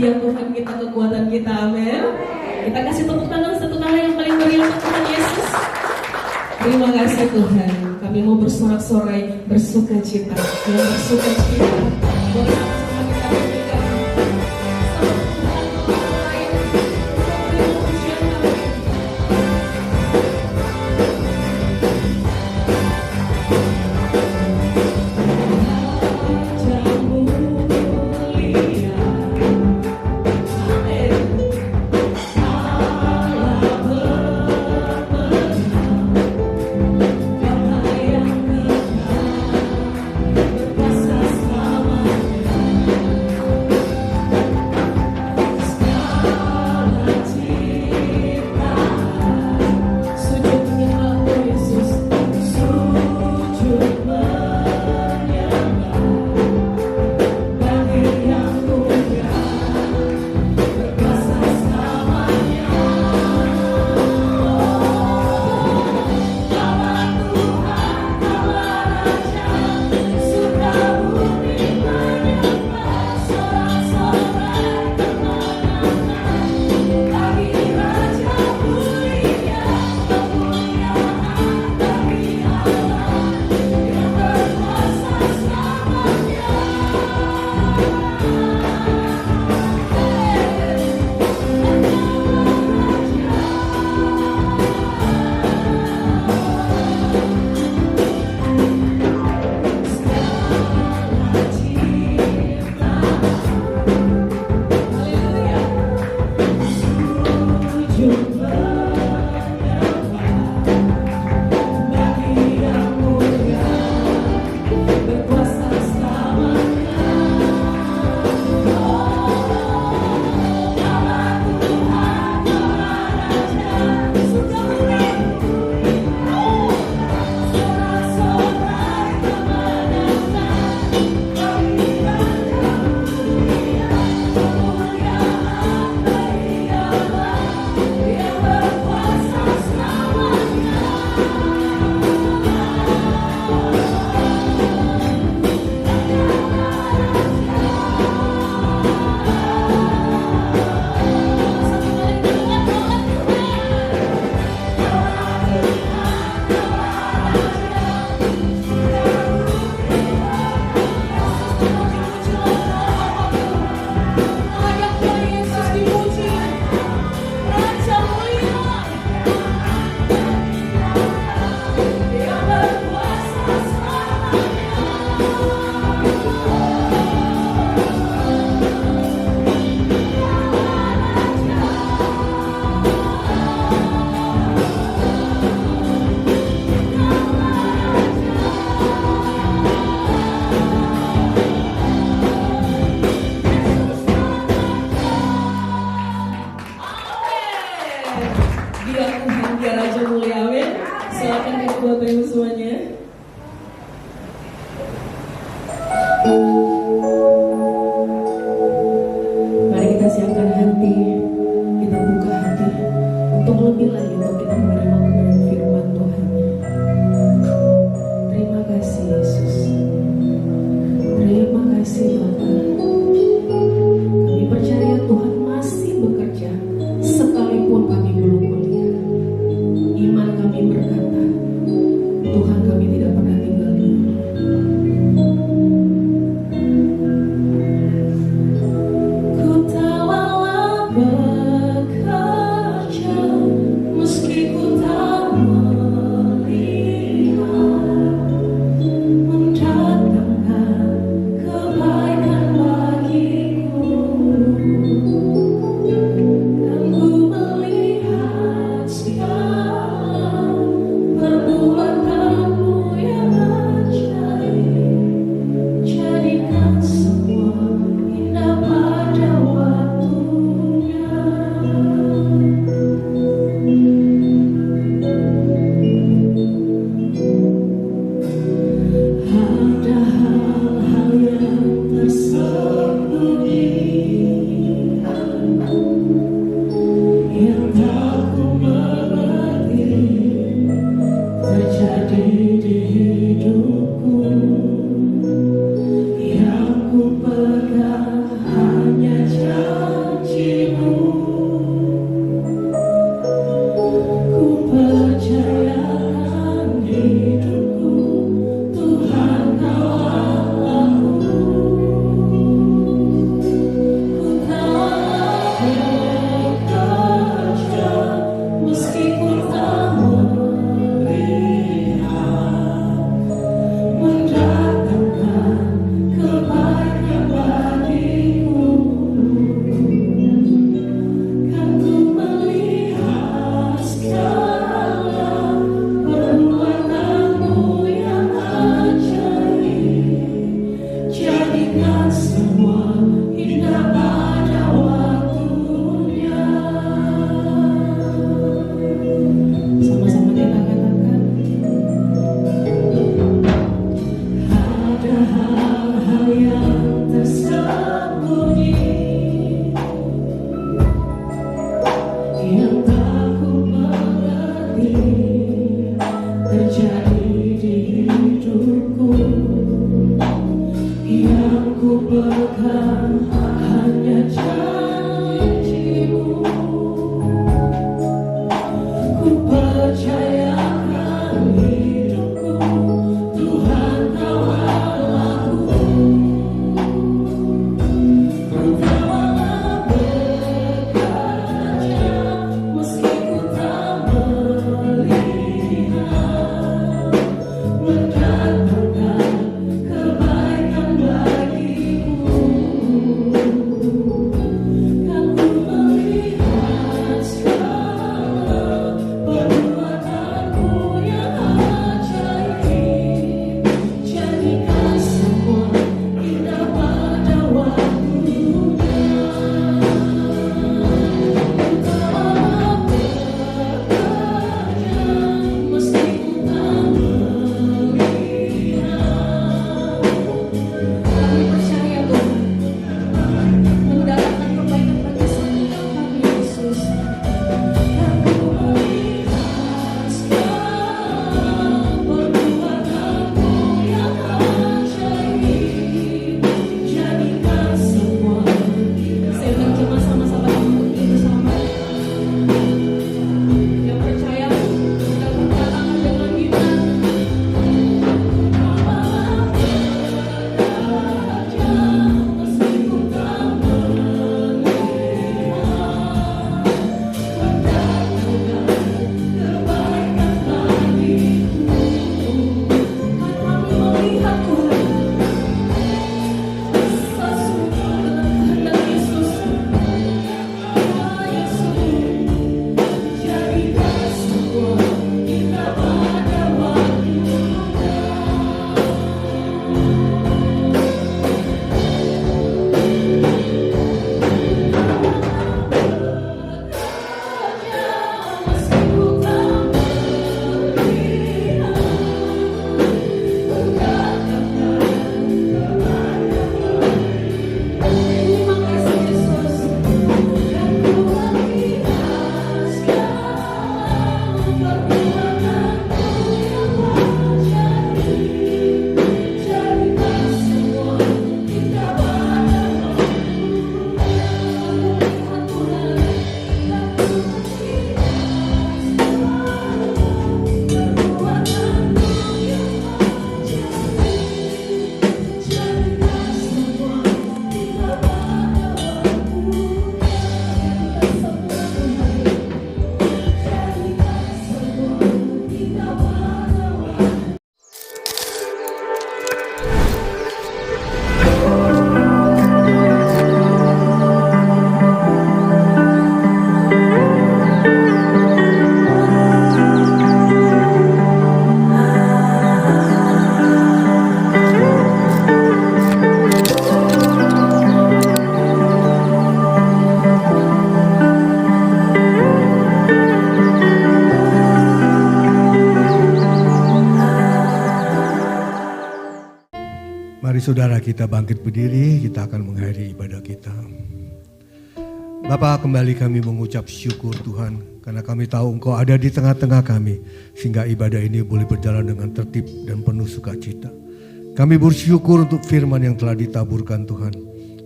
Dia Tuhan kita, kekuatan kita, amin. Kita kasih tepuk tangan satu kali yang paling meriah untuk Tuhan Yesus. Terima kasih Tuhan. Kami mau bersorak-sorai, bersuka cita. Yang bersuka cita, boleh sama-sama kita berikan. Berkuasa selama Mari kita siapkan hati, kita buka hati untuk lebih lagi untuk kita menerima kebenaran firman Tuhan. Terima kasih Yesus. Terima kasih Bapa. Kami percaya Tuhan masih bekerja sekalipun kami belum melihat. Iman kami berkata, Tuhan kami tidak pernah tinggal diam. Ku tak lelah bekerja, meski ku tak melihat, mendatangkan kebaikan bagiku. Dan ku melihat segala perbuatanmu yang ajaib. Jadikan semua indah pada waktunya. Ada hal-hal yang tersembunyi yang tak ku mengerti terjadi di hidupku. Yang ku pegang hanya janji-Mu. Ku percayakan hidupku, Tuhan Kau Allahku. Ku tak bekerja, meski ku tak melihat, mendatangkan kebaikan bagiku. Kan ku melihat segala perbuatanmu yang ajaib. Jadikan semua indah pada waktunya. Sama-sama kita katakan, ada hal-hal yang tersembunyi yang tak ku mengerti terjadi di hidupku. Yang ku pegang hanya janji-Mu. Ku percayakan hidupku, Tuhan Kau Allahku. Ku tak lelah bekerja, meski ku tak melihat, mendatangkan kebaikan bagiku. Mari saudara kita bangkit berdiri, kita akan mengakhiri ibadah kita. Bapa, kembali kami mengucap syukur Tuhan, karena kami tahu Engkau ada di tengah-tengah kami, sehingga ibadah ini boleh berjalan dengan tertib dan penuh sukacita. Kami bersyukur untuk firman yang telah ditaburkan Tuhan.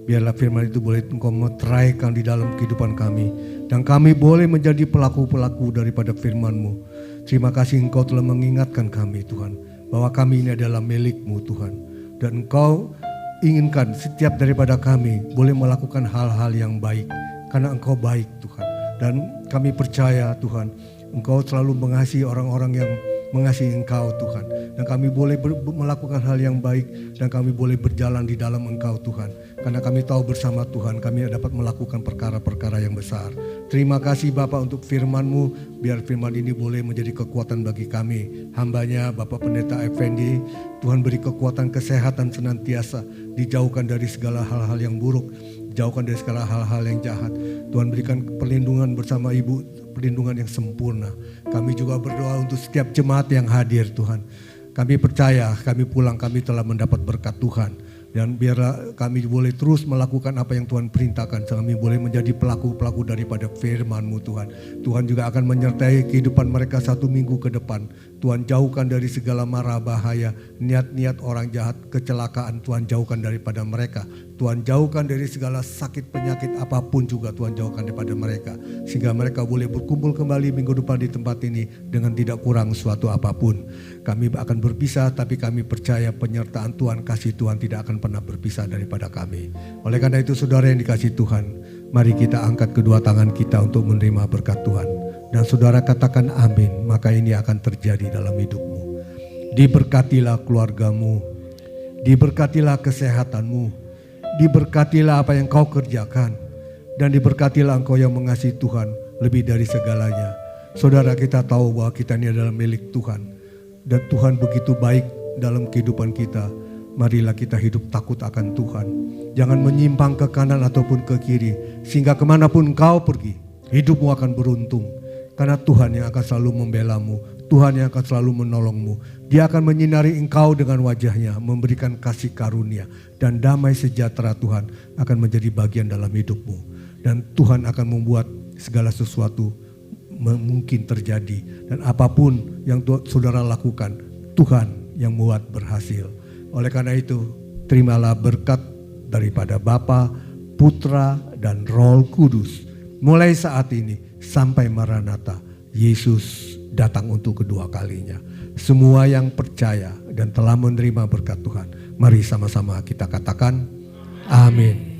Biarlah firman itu boleh Engkau meteraikan di dalam kehidupan kami, dan kami boleh menjadi pelaku-pelaku daripada firman-Mu. Terima kasih Engkau telah mengingatkan kami Tuhan, bahwa kami ini adalah milik-Mu Tuhan. Dan Engkau inginkan setiap daripada kami boleh melakukan hal-hal yang baik, karena Engkau baik Tuhan. Dan kami percaya Tuhan, Engkau selalu mengasihi orang-orang yang mengasihi Engkau Tuhan. Dan kami boleh melakukan hal yang baik, dan kami boleh berjalan di dalam Engkau Tuhan. Karena kami tahu bersama Tuhan kami dapat melakukan perkara-perkara yang besar. Terima kasih Bapak untuk firman-Mu. Biar firman ini boleh menjadi kekuatan bagi kami. Hambanya Bapak Pendeta Effendi, Tuhan beri kekuatan kesehatan senantiasa. Dijauhkan dari segala hal-hal yang buruk, jauhkan dari segala hal-hal yang jahat. Tuhan berikan perlindungan bersama Ibu, perlindungan yang sempurna. Kami juga berdoa untuk setiap jemaat yang hadir Tuhan. Kami percaya kami pulang kami telah mendapat berkat Tuhan. Dan biarlah kami boleh terus melakukan apa yang Tuhan perintahkan. Kami boleh menjadi pelaku-pelaku daripada firman-Mu Tuhan. Tuhan juga akan menyertai kehidupan mereka 1 minggu ke depan. Tuhan jauhkan dari segala mara bahaya, niat-niat orang jahat, kecelakaan Tuhan jauhkan daripada mereka. Tuhan jauhkan dari segala sakit penyakit apapun juga Tuhan jauhkan daripada mereka. Sehingga mereka boleh berkumpul kembali minggu depan di tempat ini dengan tidak kurang suatu apapun. Kami akan berpisah tapi kami percaya penyertaan Tuhan, kasih Tuhan tidak akan pernah berpisah daripada kami. Oleh karena itu saudara yang dikasihi Tuhan, mari kita angkat kedua tangan kita untuk menerima berkat Tuhan. Dan saudara katakan amin, maka ini akan terjadi dalam hidupmu. Diberkatilah keluargamu, diberkatilah kesehatanmu, diberkatilah apa yang kau kerjakan, dan diberkatilah engkau yang mengasihi Tuhan lebih dari segalanya. Saudara, kita tahu bahwa kita ini adalah milik Tuhan, dan Tuhan begitu baik dalam kehidupan kita. Marilah kita hidup takut akan Tuhan. Jangan menyimpang ke kanan ataupun ke kiri, sehingga kemanapun engkau pergi, hidupmu akan beruntung. Karena Tuhan yang akan selalu membelamu, Tuhan yang akan selalu menolongmu. Dia akan menyinari engkau dengan wajahnya, memberikan kasih karunia, dan damai sejahtera Tuhan akan menjadi bagian dalam hidupmu. Dan Tuhan akan membuat segala sesuatu mungkin terjadi. Dan apapun yang saudara lakukan, Tuhan yang membuat berhasil. Oleh karena itu, terimalah berkat daripada Bapa, Putra, dan Roh Kudus. Mulai saat ini sampai Maranatha, Yesus datang untuk kedua kalinya. Semua yang percaya dan telah menerima berkat Tuhan, mari sama-sama kita katakan amin.